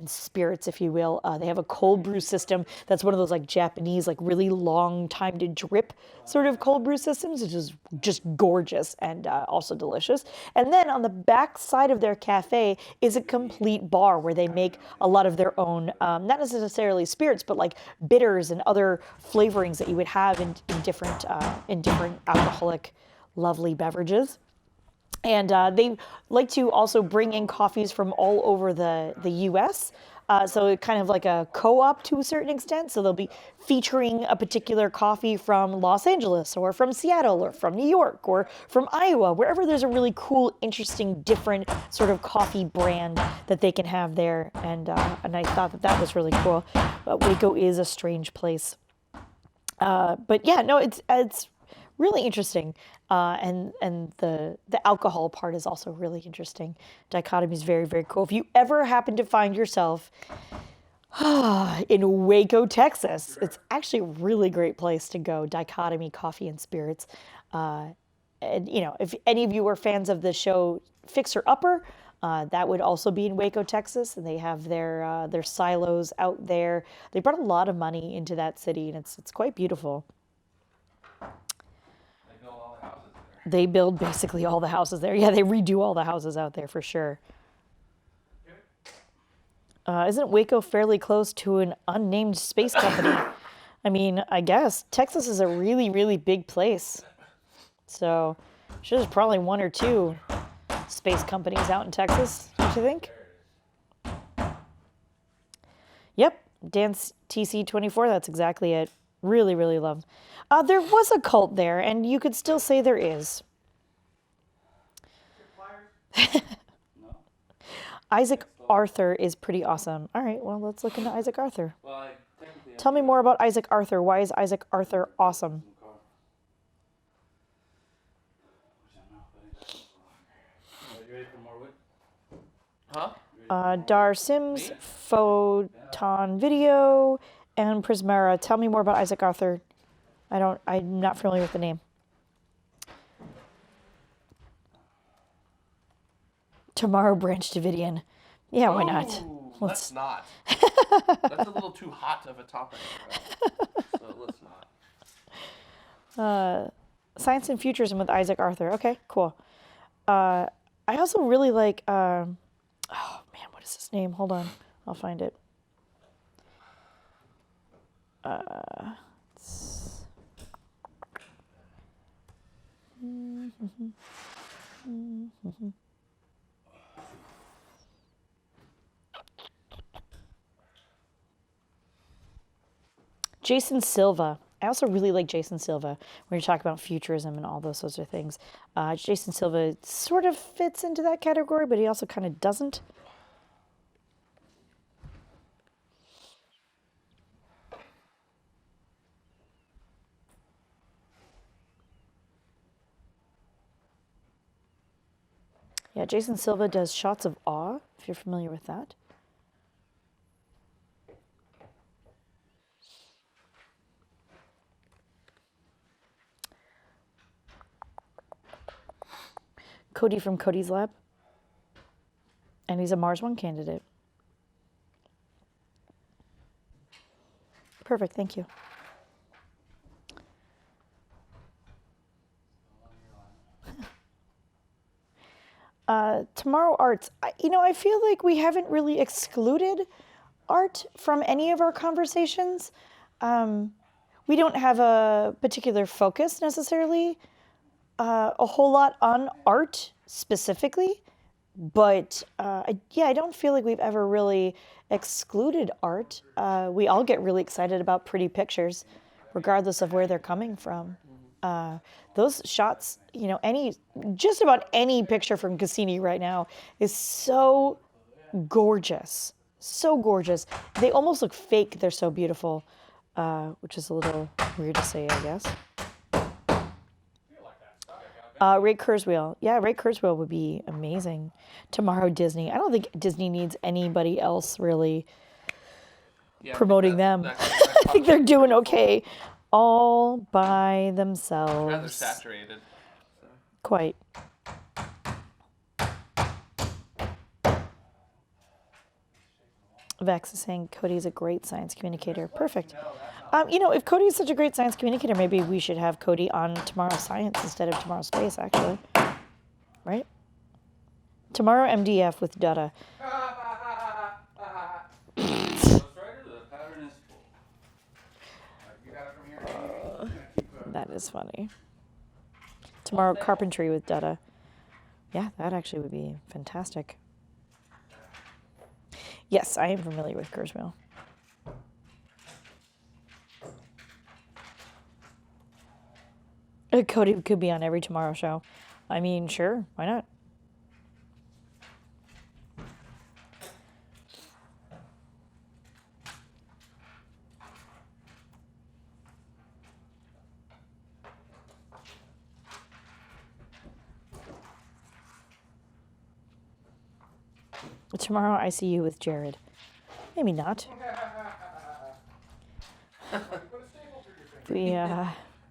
spirits, if you will. They have a cold brew system that's one of those like Japanese, like really long time to drip sort of cold brew systems, which is just gorgeous and also delicious. And then on the back side of their cafe is a complete bar where they make a lot of their own, not necessarily spirits, but like bitters and other flavorings that you would have in different alcoholic, lovely beverages. And they like to also bring in coffees from all over the U.S. So it kind of like a co-op to a certain extent. So they'll be featuring a particular coffee from Los Angeles or from Seattle or from New York or from Iowa, wherever there's a really cool, interesting, different sort of coffee brand that they can have there. And I thought that was really cool. Waco is a strange place. But yeah, no, it's really interesting. And the alcohol part is also really interesting. Dichotomy is very, very cool. If you ever happen to find yourself in Waco, Texas, it's actually a really great place to go. Dichotomy Coffee and Spirits. And if any of you are fans of the show Fixer Upper, that would also be in Waco, Texas, and they have their silos out there. They brought a lot of money into that city, and it's quite beautiful. They build basically all the houses there. Yeah, they redo all the houses out there for sure. Isn't Waco fairly close to an unnamed space company? I mean, I guess Texas is a really, really big place. So, sure, there's probably one or two space companies out in Texas, don't you think? Yep, Dance TC24, that's exactly it. Really, really love. There was a cult there, and you could still say there is. Isaac Arthur is pretty awesome. All right, well, let's look into Isaac Arthur. Tell me more about Isaac Arthur. Why is Isaac Arthur awesome? You ready for more wood? Huh? Dar Sims, Photon Video, and Prismera. Tell me more about Isaac Arthur. I'm not familiar with the name. Tomorrow Branch Davidian. Yeah, why not? Ooh, let's not. That's a little too hot of a topic. So let's not. Science and Futurism with Isaac Arthur. Okay, cool. I also really like, oh man, what is his name? Hold on, I'll find it. Jason Silva. I also really like Jason Silva when you're talking about futurism and all those sorts of things. Jason Silva sort of fits into that category, but he also kind of doesn't. Yeah, Jason Silva does Shots of Awe, if you're familiar with that. Cody from Cody's Lab. And he's a Mars One candidate. Perfect, thank you. Tomorrow Arts. I feel like we haven't really excluded art from any of our conversations. We don't have a particular focus necessarily, a whole lot on art specifically, but I don't feel like we've ever really excluded art. We all get really excited about pretty pictures, regardless of where they're coming from. Those shots, just about any picture from Cassini right now is so gorgeous. So gorgeous. They almost look fake. They're so beautiful, which is a little weird to say, I guess. Ray Kurzweil. Yeah, Ray Kurzweil would be amazing. Tomorrow Disney. I don't think Disney needs anybody else really promoting them. I think they're doing okay all by themselves. Rather saturated. So. Quite. Vex is saying Cody's a great science communicator. Perfect. If Cody is such a great science communicator, maybe we should have Cody on Tomorrow Science instead of Tomorrow Space, actually. Right? Tomorrow MDF with Dutta. That is funny. Tomorrow Carpentry with Dutta. Yeah, that actually would be fantastic. Yes, I am familiar with Kurzweil. Cody could be on every Tomorrow show. I mean, sure, why not? Tomorrow I see you with Jared. Maybe not. We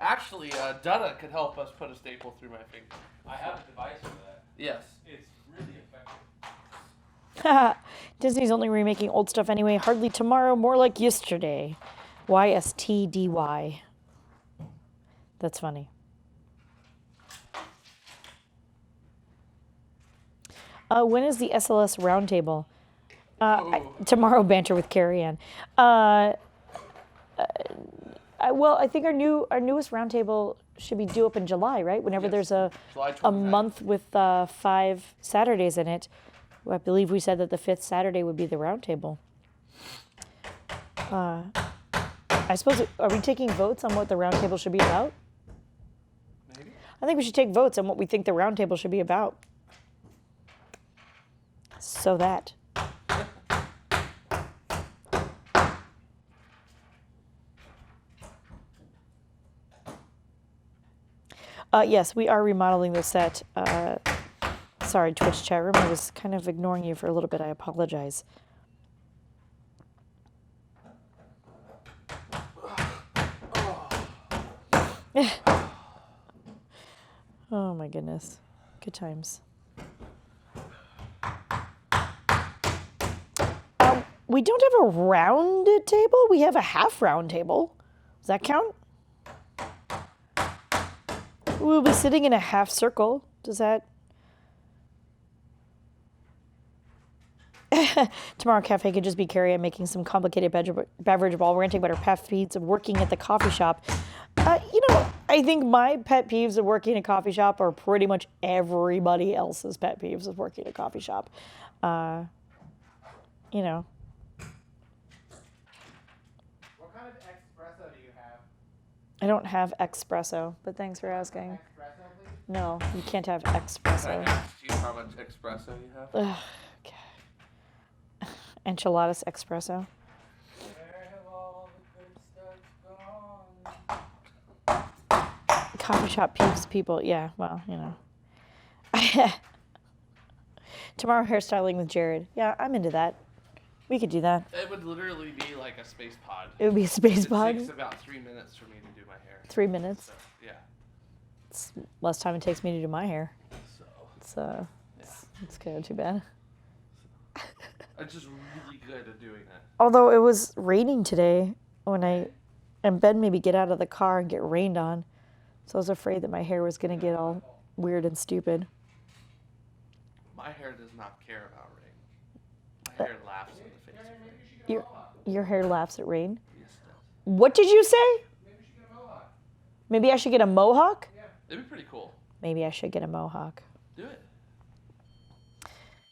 Actually, Dutta could help us put a staple through my finger. I have a device for that. Yes. It's really effective. Disney's only remaking old stuff anyway. Hardly tomorrow, more like yesterday. YSTDY. That's funny. When is the SLS roundtable? Tomorrow, banter with Carrie Ann. I think our newest roundtable should be due up in July, right? Whenever there's a month with 5 Saturdays in it. I believe we said that the 5th Saturday would be the roundtable. I suppose, are we taking votes on what the roundtable should be about? Maybe. I think we should take votes on what we think the roundtable should be about. So that. Yes, we are remodeling the set. Sorry, Twitch chat room. I was kind of ignoring you for a little bit. I apologize. Oh my goodness. Good times. We don't have a round table. We have a half round table. Does that count? We'll be sitting in a half circle. Does that? Tomorrow Cafe could just be Carrie and making some complicated beverage while ranting about her pet peeves of working at the coffee shop. I think my pet peeves of working at a coffee shop are pretty much everybody else's pet peeves of working at a coffee shop. What kind of espresso do you have? I don't have espresso, but thanks for asking. Espresso, please? No, you can't have Can I espresso. ask you how much espresso you have? Ugh, okay. Enchiladas espresso. Where have all the good stuff gone? Coffee shop peeves people. Yeah, well, Tomorrow hairstyling with Jared. Yeah, I'm into that. We could do that. It would literally be like a space pod. It would be a space pod. It takes about 3 minutes for me to do my hair. 3 minutes. So, yeah. It's less time it takes me to do my hair. So. It's kind of too bad. I'm just really good at doing that. Although it was raining today and Ben made me get out of the car and get rained on. So I was afraid that my hair was going to get all weird and stupid. My hair does not care about rain. My hair laughs in the face of rain. Your hair laughs at rain? Yes, it does. What did you say? Maybe you should get a mohawk. Maybe I should get a mohawk? It'd be pretty cool. Maybe I should get a mohawk. Do it.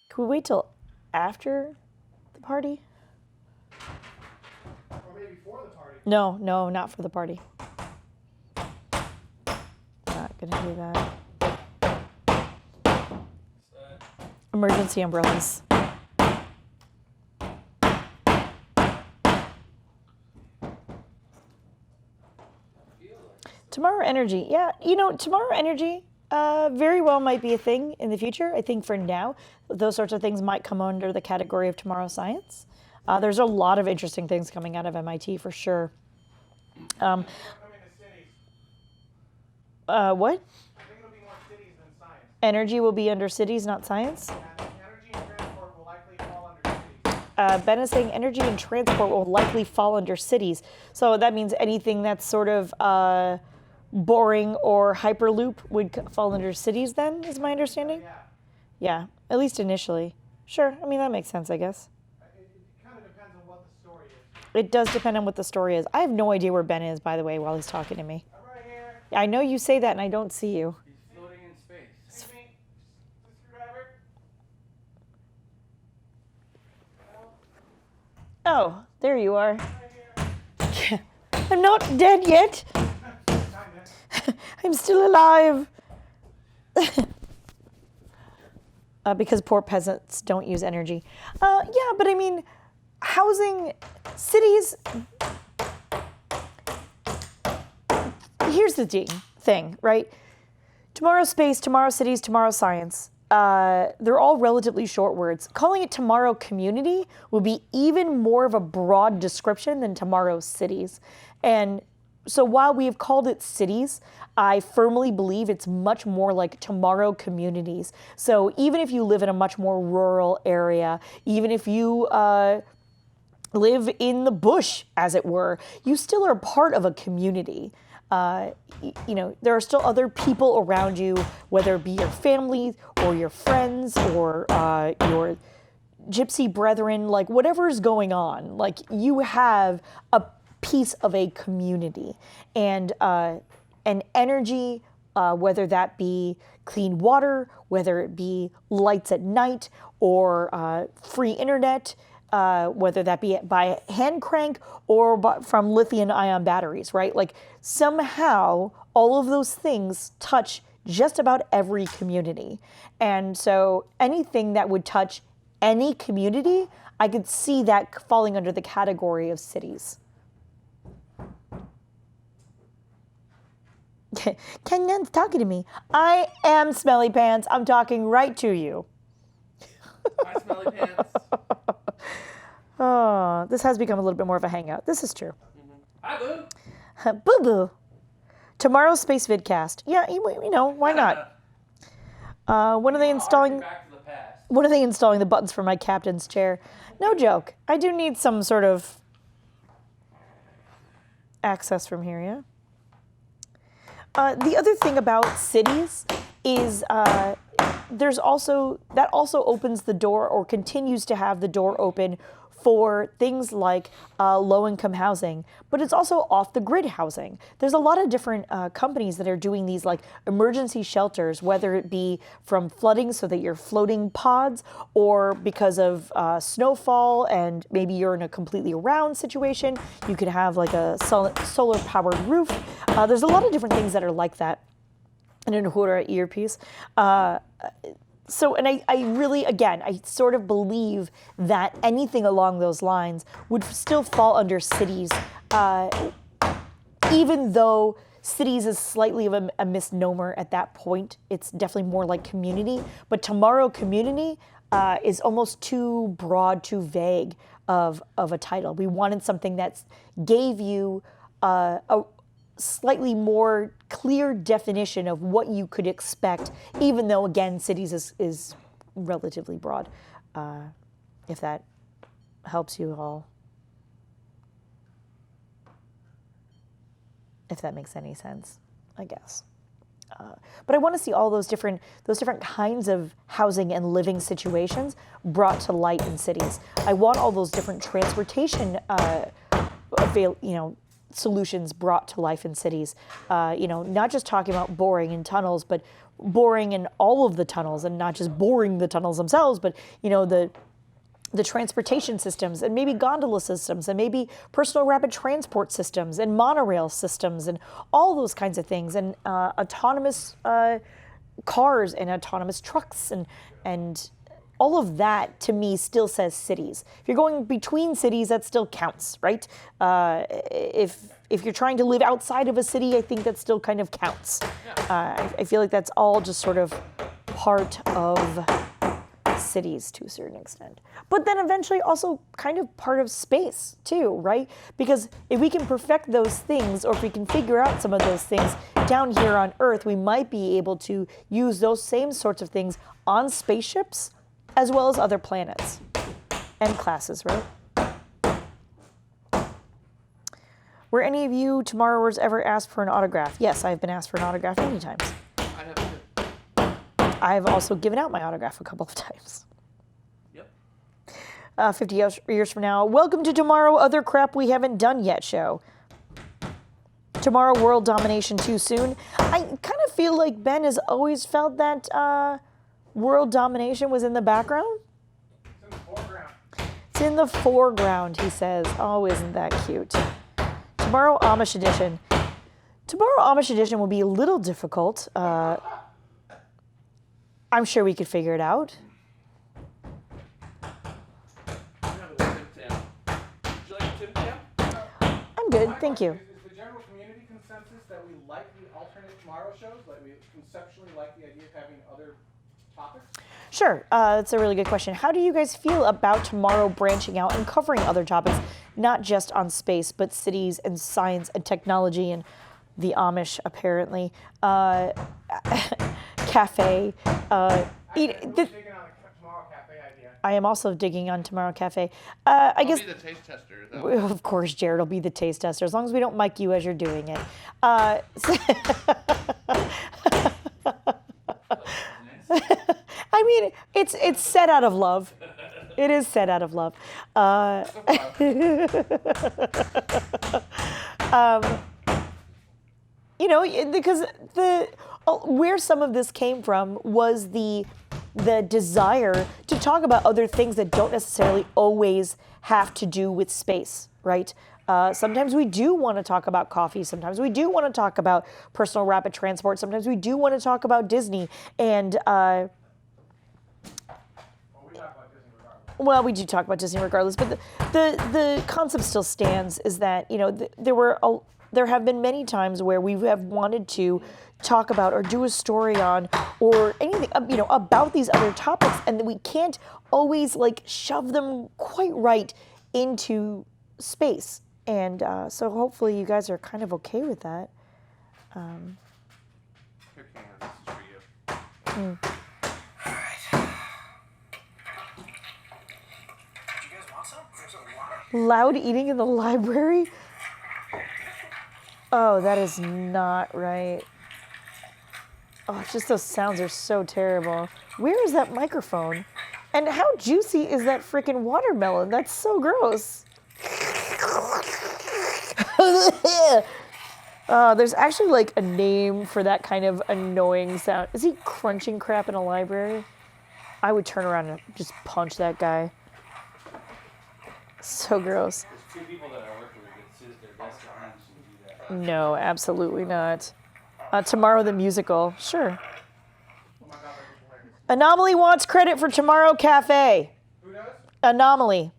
Can we wait till after the party? Or maybe for the party. No, not for the party. Not gonna do that. Emergency umbrellas. Tomorrow energy. Yeah, tomorrow energy very well might be a thing in the future. I think for now, those sorts of things might come under the category of tomorrow science. There's a lot of interesting things coming out of MIT for sure. Coming to cities. What? I think it'll be more cities than science. Energy will be under cities, not science? And energy and transport will likely fall under cities. Ben is saying energy and transport will likely fall under cities. So that means anything that's sort of boring or hyperloop would fall under cities then, is my understanding? Yeah. Yeah, at least initially. Sure, I mean, that makes sense, I guess. It kind of depends on what the story is. It does depend on what the story is. I have no idea where Ben is, by the way, while he's talking to me. I'm right here. I know you say that and I don't see you. He's floating in space. Excuse me. The screwdriver. Oh, there you are. Right here. I'm not dead yet. Kinda. I'm still alive. Because poor peasants don't use energy. Yeah, but I mean, housing, cities. Here's the thing, right? Tomorrow space, tomorrow cities, tomorrow science. They're all relatively short words. Calling it tomorrow community would be even more of a broad description than tomorrow cities. And so while we have called it cities, I firmly believe it's much more like tomorrow communities. So even if you live in a much more rural area, even if you live in the bush, as it were, you still are part of a community. There are still other people around you, whether it be your family or your friends or your gypsy brethren, like whatever's going on, like you have a piece of a community and energy, whether that be clean water, whether it be lights at night or free internet, whether that be by hand crank or from lithium-ion batteries, right? Like somehow all of those things touch just about every community. And so anything that would touch any community, I could see that falling under the category of cities. Kenyon's talking to me. I am Smelly Pants. I'm talking right to you. Hi, Smelly Pants. Oh, this has become a little bit more of a hangout. This is true. Hi, Boo. Boo boo. Tomorrow's Space Vidcast. Yeah, why not? When are they installing? Back to the past. When are they installing the buttons for my captain's chair? No joke. I do need some sort of access from here, yeah? The other thing about cities is that also opens the door or continues to have the door open for things like low-income housing, but it's also off-the-grid housing. There's a lot of different companies that are doing these like emergency shelters, whether it be from flooding so that you're floating pods or because of snowfall and maybe you're in a completely round situation, you could have like a solar-powered roof. There's a lot of different things that are like that. And an Uhura earpiece. And I really, again, I sort of believe that anything along those lines would still fall under cities, even though cities is slightly of a misnomer at that point. It's definitely more like community. But tomorrow community is almost too broad, too vague of a title. We wanted something that gave you a slightly more clear definition of what you could expect, even though, again, cities is relatively broad, if that helps you all, if that makes any sense, I guess. But I want to see all those different kinds of housing and living situations brought to light in cities. I want all those different transportation solutions brought to life in cities. Not just talking about boring in tunnels, but boring in all of the tunnels, and not just boring the tunnels themselves, but the transportation systems, and maybe gondola systems, and maybe personal rapid transport systems, and monorail systems, and all those kinds of things, and autonomous cars, and autonomous trucks, and all of that to me still says cities. If you're going between cities, that still counts, right? If you're trying to live outside of a city, I think that still kind of counts. I feel like that's all just sort of part of cities to a certain extent. But then eventually also kind of part of space too, right? Because if we can perfect those things, or if we can figure out some of those things down here on Earth, we might be able to use those same sorts of things on spaceships as well as other planets and classes, right? Were any of you tomorrowers ever asked for an autograph? Yes, I've been asked for an autograph many times. I have to. I've also given out my autograph a couple of times. Yep. 50 years from now, welcome to Tomorrow Other Crap We Haven't Done Yet show. Tomorrow World Domination too soon. I kind of feel like Ben has always felt that world domination was in the background. It's in the foreground. It's in the foreground, he says. Oh, isn't that cute? Tomorrow Amish edition. Tomorrow Amish edition will be a little difficult. I'm sure we could figure it out. Would you like a Tim Tam? I'm good, thank you. Is the general community consensus that we like the alternate tomorrow shows? Like we conceptually like the idea of having other topics? Sure, that's a really good question. How do you guys feel about tomorrow branching out and covering other topics, not just on space, but cities and science and technology and the Amish, apparently? Cafe. Digging on the tomorrow cafe idea. I am also digging on Tomorrow Cafe. I guess, I'll be the taste tester. of course, Jared will be the taste tester, as long as we don't mic you as you're doing it. I mean, it's said out of love. It is said out of love. You know, because where some of this came from was the desire to talk about other things that don't necessarily always have to do with space, right? Sometimes we do want to talk about coffee. Sometimes we do want to talk about personal rapid transport. Sometimes we do want to talk about Disney. And well, we do talk about Disney regardless. But the concept still stands. Is that, you know, there have been many times where we have wanted to talk about or do a story on or anything, you know, about these other topics, and we can't always like shove them quite right into space. And so hopefully you guys are kind of okay with that. Here, Cam, this is for you. Loud eating in the library? Oh, that is not right. Oh, it's just those sounds are so terrible. Where is that microphone? And how juicy is that freaking watermelon? That's so gross. There's actually like a name for that kind of annoying sound. Is he crunching crap in a library? I would turn around and just punch that guy. So gross. There's two people that I work with that sit at their desk at lunch and do that. No, absolutely not. Tomorrow the musical, sure. Anomaly wants credit for Tomorrow Cafe. Who does? Anomaly.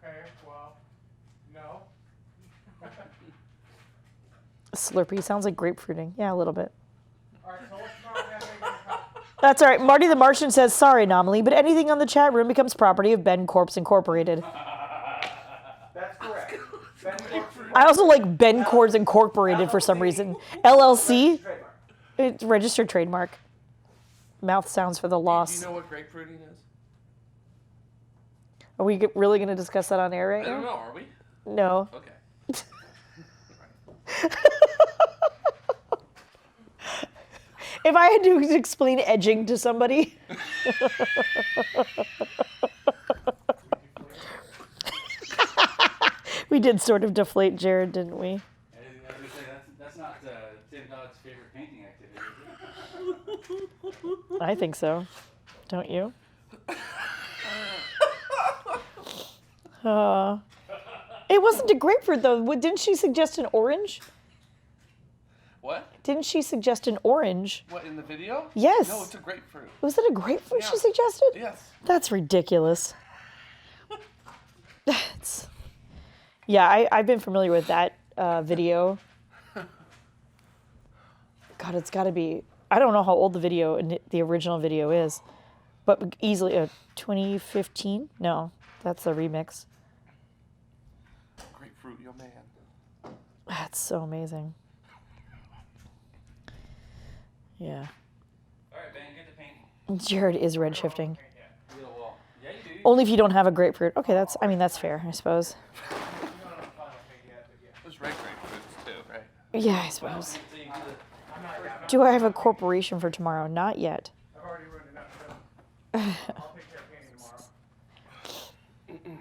Okay, well, no. Slurpee sounds like grapefruiting. Yeah, a little bit. All right, so what's tomorrow cafe going to cost? That's all right. Marty the Martian says, sorry, Anomaly, but anything on the chat room becomes property of Ben Corpse Incorporated. That's correct. Ben Corpse I also like Ben Corpse Incorporated for some reason. LLC? trademark. It's registered trademark. Mouth sounds for the Do loss. you know what grapefruiting is? Are we really going to discuss that on air right I don't now? know, are we? No. Okay. If I had to explain edging to somebody. We did sort of deflate Jared, didn't we? I was gonna say, that's not Tim Dodd's favorite painting activity, is it? I think so. Don't you? It wasn't a grapefruit, though. Didn't she suggest an orange? What? Didn't she suggest an orange? What, in the video? Yes. No, it's a grapefruit. Was it a grapefruit Yeah. she suggested? Yes. That's ridiculous. That's... Yeah, I've been familiar with that video. God, it's got to be... I don't know how old the original video is, but easily 2015? No, that's the remix. Grapefruit, yo man. That's so amazing. Yeah. All right, Ben, get the painting. Jared is red shifting. You get a wall. Yeah, you do. Only if you don't have a grapefruit. Okay, that's fair, I suppose. There's red grapefruits too, right? Yeah, I suppose. So you do the- Do I have a corporation for tomorrow? Not yet. I've already ruined enough of them. I'll take care of painting tomorrow.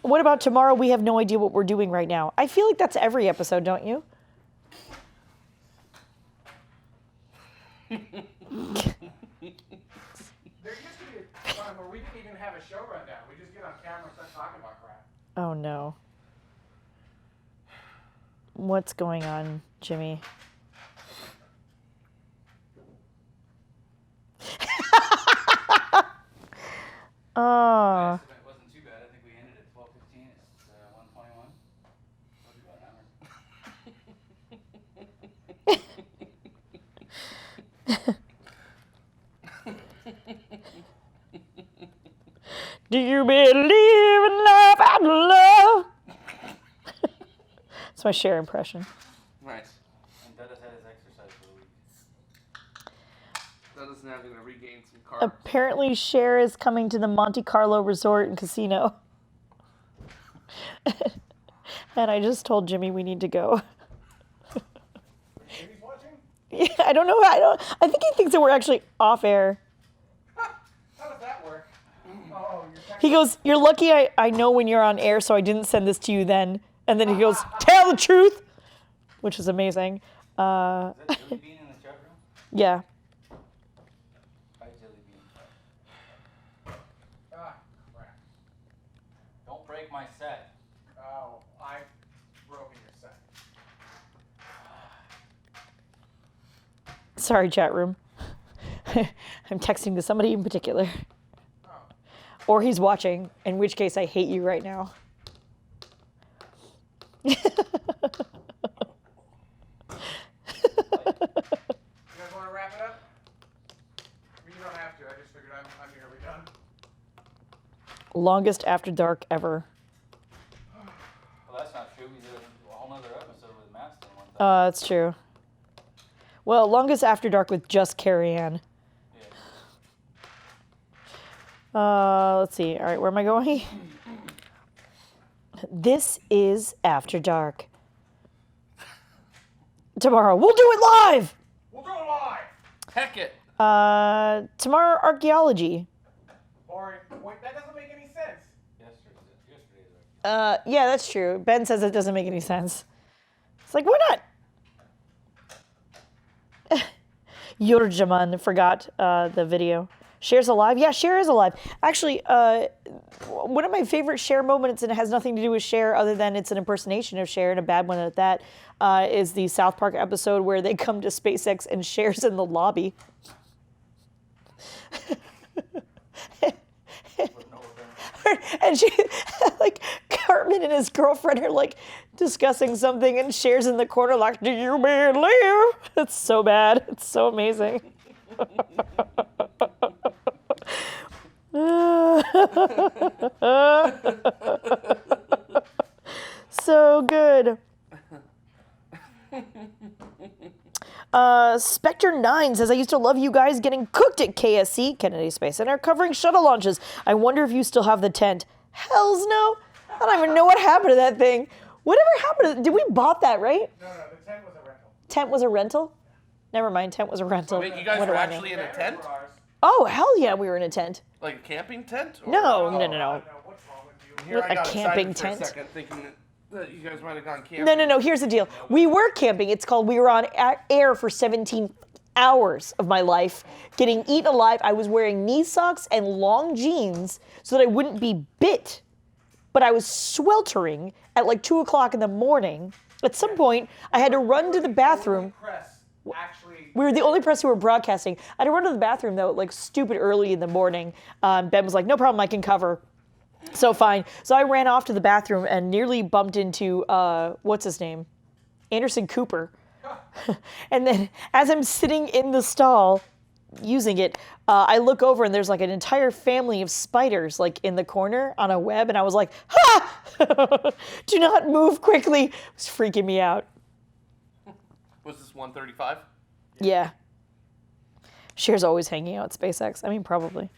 What about tomorrow? We have no idea what we're doing right now. I feel like that's every episode, don't you? There used to be a time where we didn't even have a show rundown. We just get on camera and start talking about crap. Oh no. What's going on, Jimmy? Oh. It wasn't too bad. I think we ended at 12:15. It's 1:21. Told you about an Do you believe in love and love? That's my Cher impression. Nice. And Dennis had his exercise for the week. That is now going to regain some carbs. Apparently, Cher is coming to the Monte Carlo Resort and Casino. And I just told Jimmy we need to go. Jimmy's watching? Yeah, I don't know. I think he thinks that we're actually off air. How does that work? Oh, you're texting. He goes, "You're lucky I know when you're on air, so I didn't send this to you then." And then he goes, "Tell the truth," which is amazing. Is that Jelly Bean in the chat room? Yeah. Hi, Jelly Bean. Ah, crap. Don't break my set. Oh, I've broken your set. Sorry, chat room. I'm texting to somebody in particular. Oh. Or he's watching, in which case I hate you right now. You guys want to wrap it up? I mean, you don't have to. I just figured I'm here. Are we done? Longest after dark ever. Well, that's not true. We did a whole nother episode with Maston one time. That's true. Well, longest after dark with just Carrie Ann. Yeah. Let's see. All right, where am I going? This is After Dark. Tomorrow, we'll do it live! We'll do it live! Heck it. Tomorrow, archaeology. Boring. Wait, that doesn't make any sense. Yesterday's Yeah, that's true. Ben says it doesn't make any sense. It's like, why not? Yurjaman forgot the video. Cher's alive? Yeah, Cher is alive. Actually, one of my favorite Cher moments, and it has nothing to do with Cher other than it's an impersonation of Cher and a bad one at that, is the South Park episode where they come to SpaceX and Cher's in the lobby. And she, like, Cartman and his girlfriend are like discussing something, and Cher's in the corner like, "Do you believe?" It's so bad. It's so amazing. So good. Spectre9 says, "I used to love you guys getting cooked at KSC, Kennedy Space Center, covering shuttle launches. I wonder if you still have the tent." Hells no. I don't even know what happened to that thing. Whatever happened to it? Did we bought that, right? No, the tent was a rental. Tent was a rental? Never mind, tent was a rental. Wait, you guys What were do I know? actually in a tent? For ours. Oh, hell yeah, we were in a tent. Like a camping tent? Or- No. I don't know what's wrong with you. Here I A got camping excited tent. for a second, thinking that you guys might have gone camping. No. Here's the deal. We were camping. It's called we were on air for 17 hours of my life, getting eaten alive. I was wearing knee socks and long jeans so that I wouldn't be bit. But I was sweltering at like 2 o'clock in the morning At some point, I had to run to the bathroom. Press actually. We were the only press who were broadcasting. I had to run to the bathroom, though, like stupid early in the morning. Ben was like, no problem, I can cover. So fine. So I ran off to the bathroom and nearly bumped into, what's his name? Anderson Cooper. And then as I'm sitting in the stall using it, I look over and there's like an entire family of spiders like in the corner on a web. And I was like, ha! Do not move quickly. It was freaking me out. Was this 135? Yeah. Cher's always hanging out at SpaceX. I mean, probably.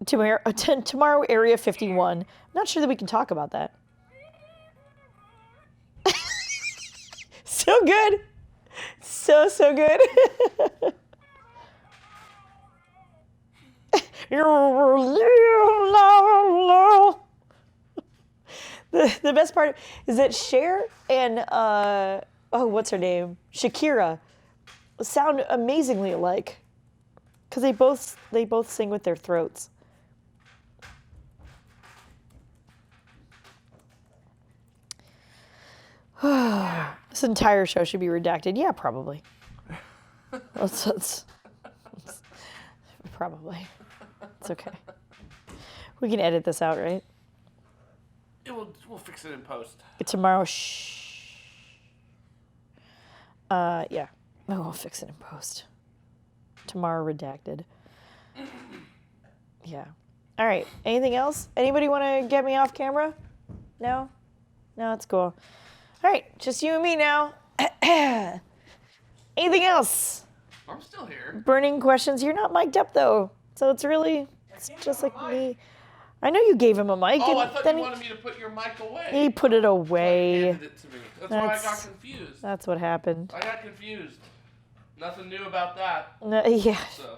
Tomorrow, Area 51. Not sure that we can talk about that. So good. So good. The best part is that Cher and, what's her name? Shakira sound amazingly alike. Because they both sing with their throats. This entire show should be redacted. Yeah, probably. Let's probably. It's okay. We can edit this out, right? We'll fix it in post. Tomorrow, yeah. Oh, we'll fix it in post. Tomorrow redacted. Yeah. All right. Anything else? Anybody want to get me off camera? No? No, it's cool. All right. Just you and me now. Anything else? I'm still here. Burning questions. You're not mic'd up, though. So it's just like me. I know you gave him a mic. Oh, I and thought then you wanted me to put your mic away. he put it away. Handed it to me. That's why I got That's- confused. That's what happened. I got confused. Nothing new about that. Yeah. So.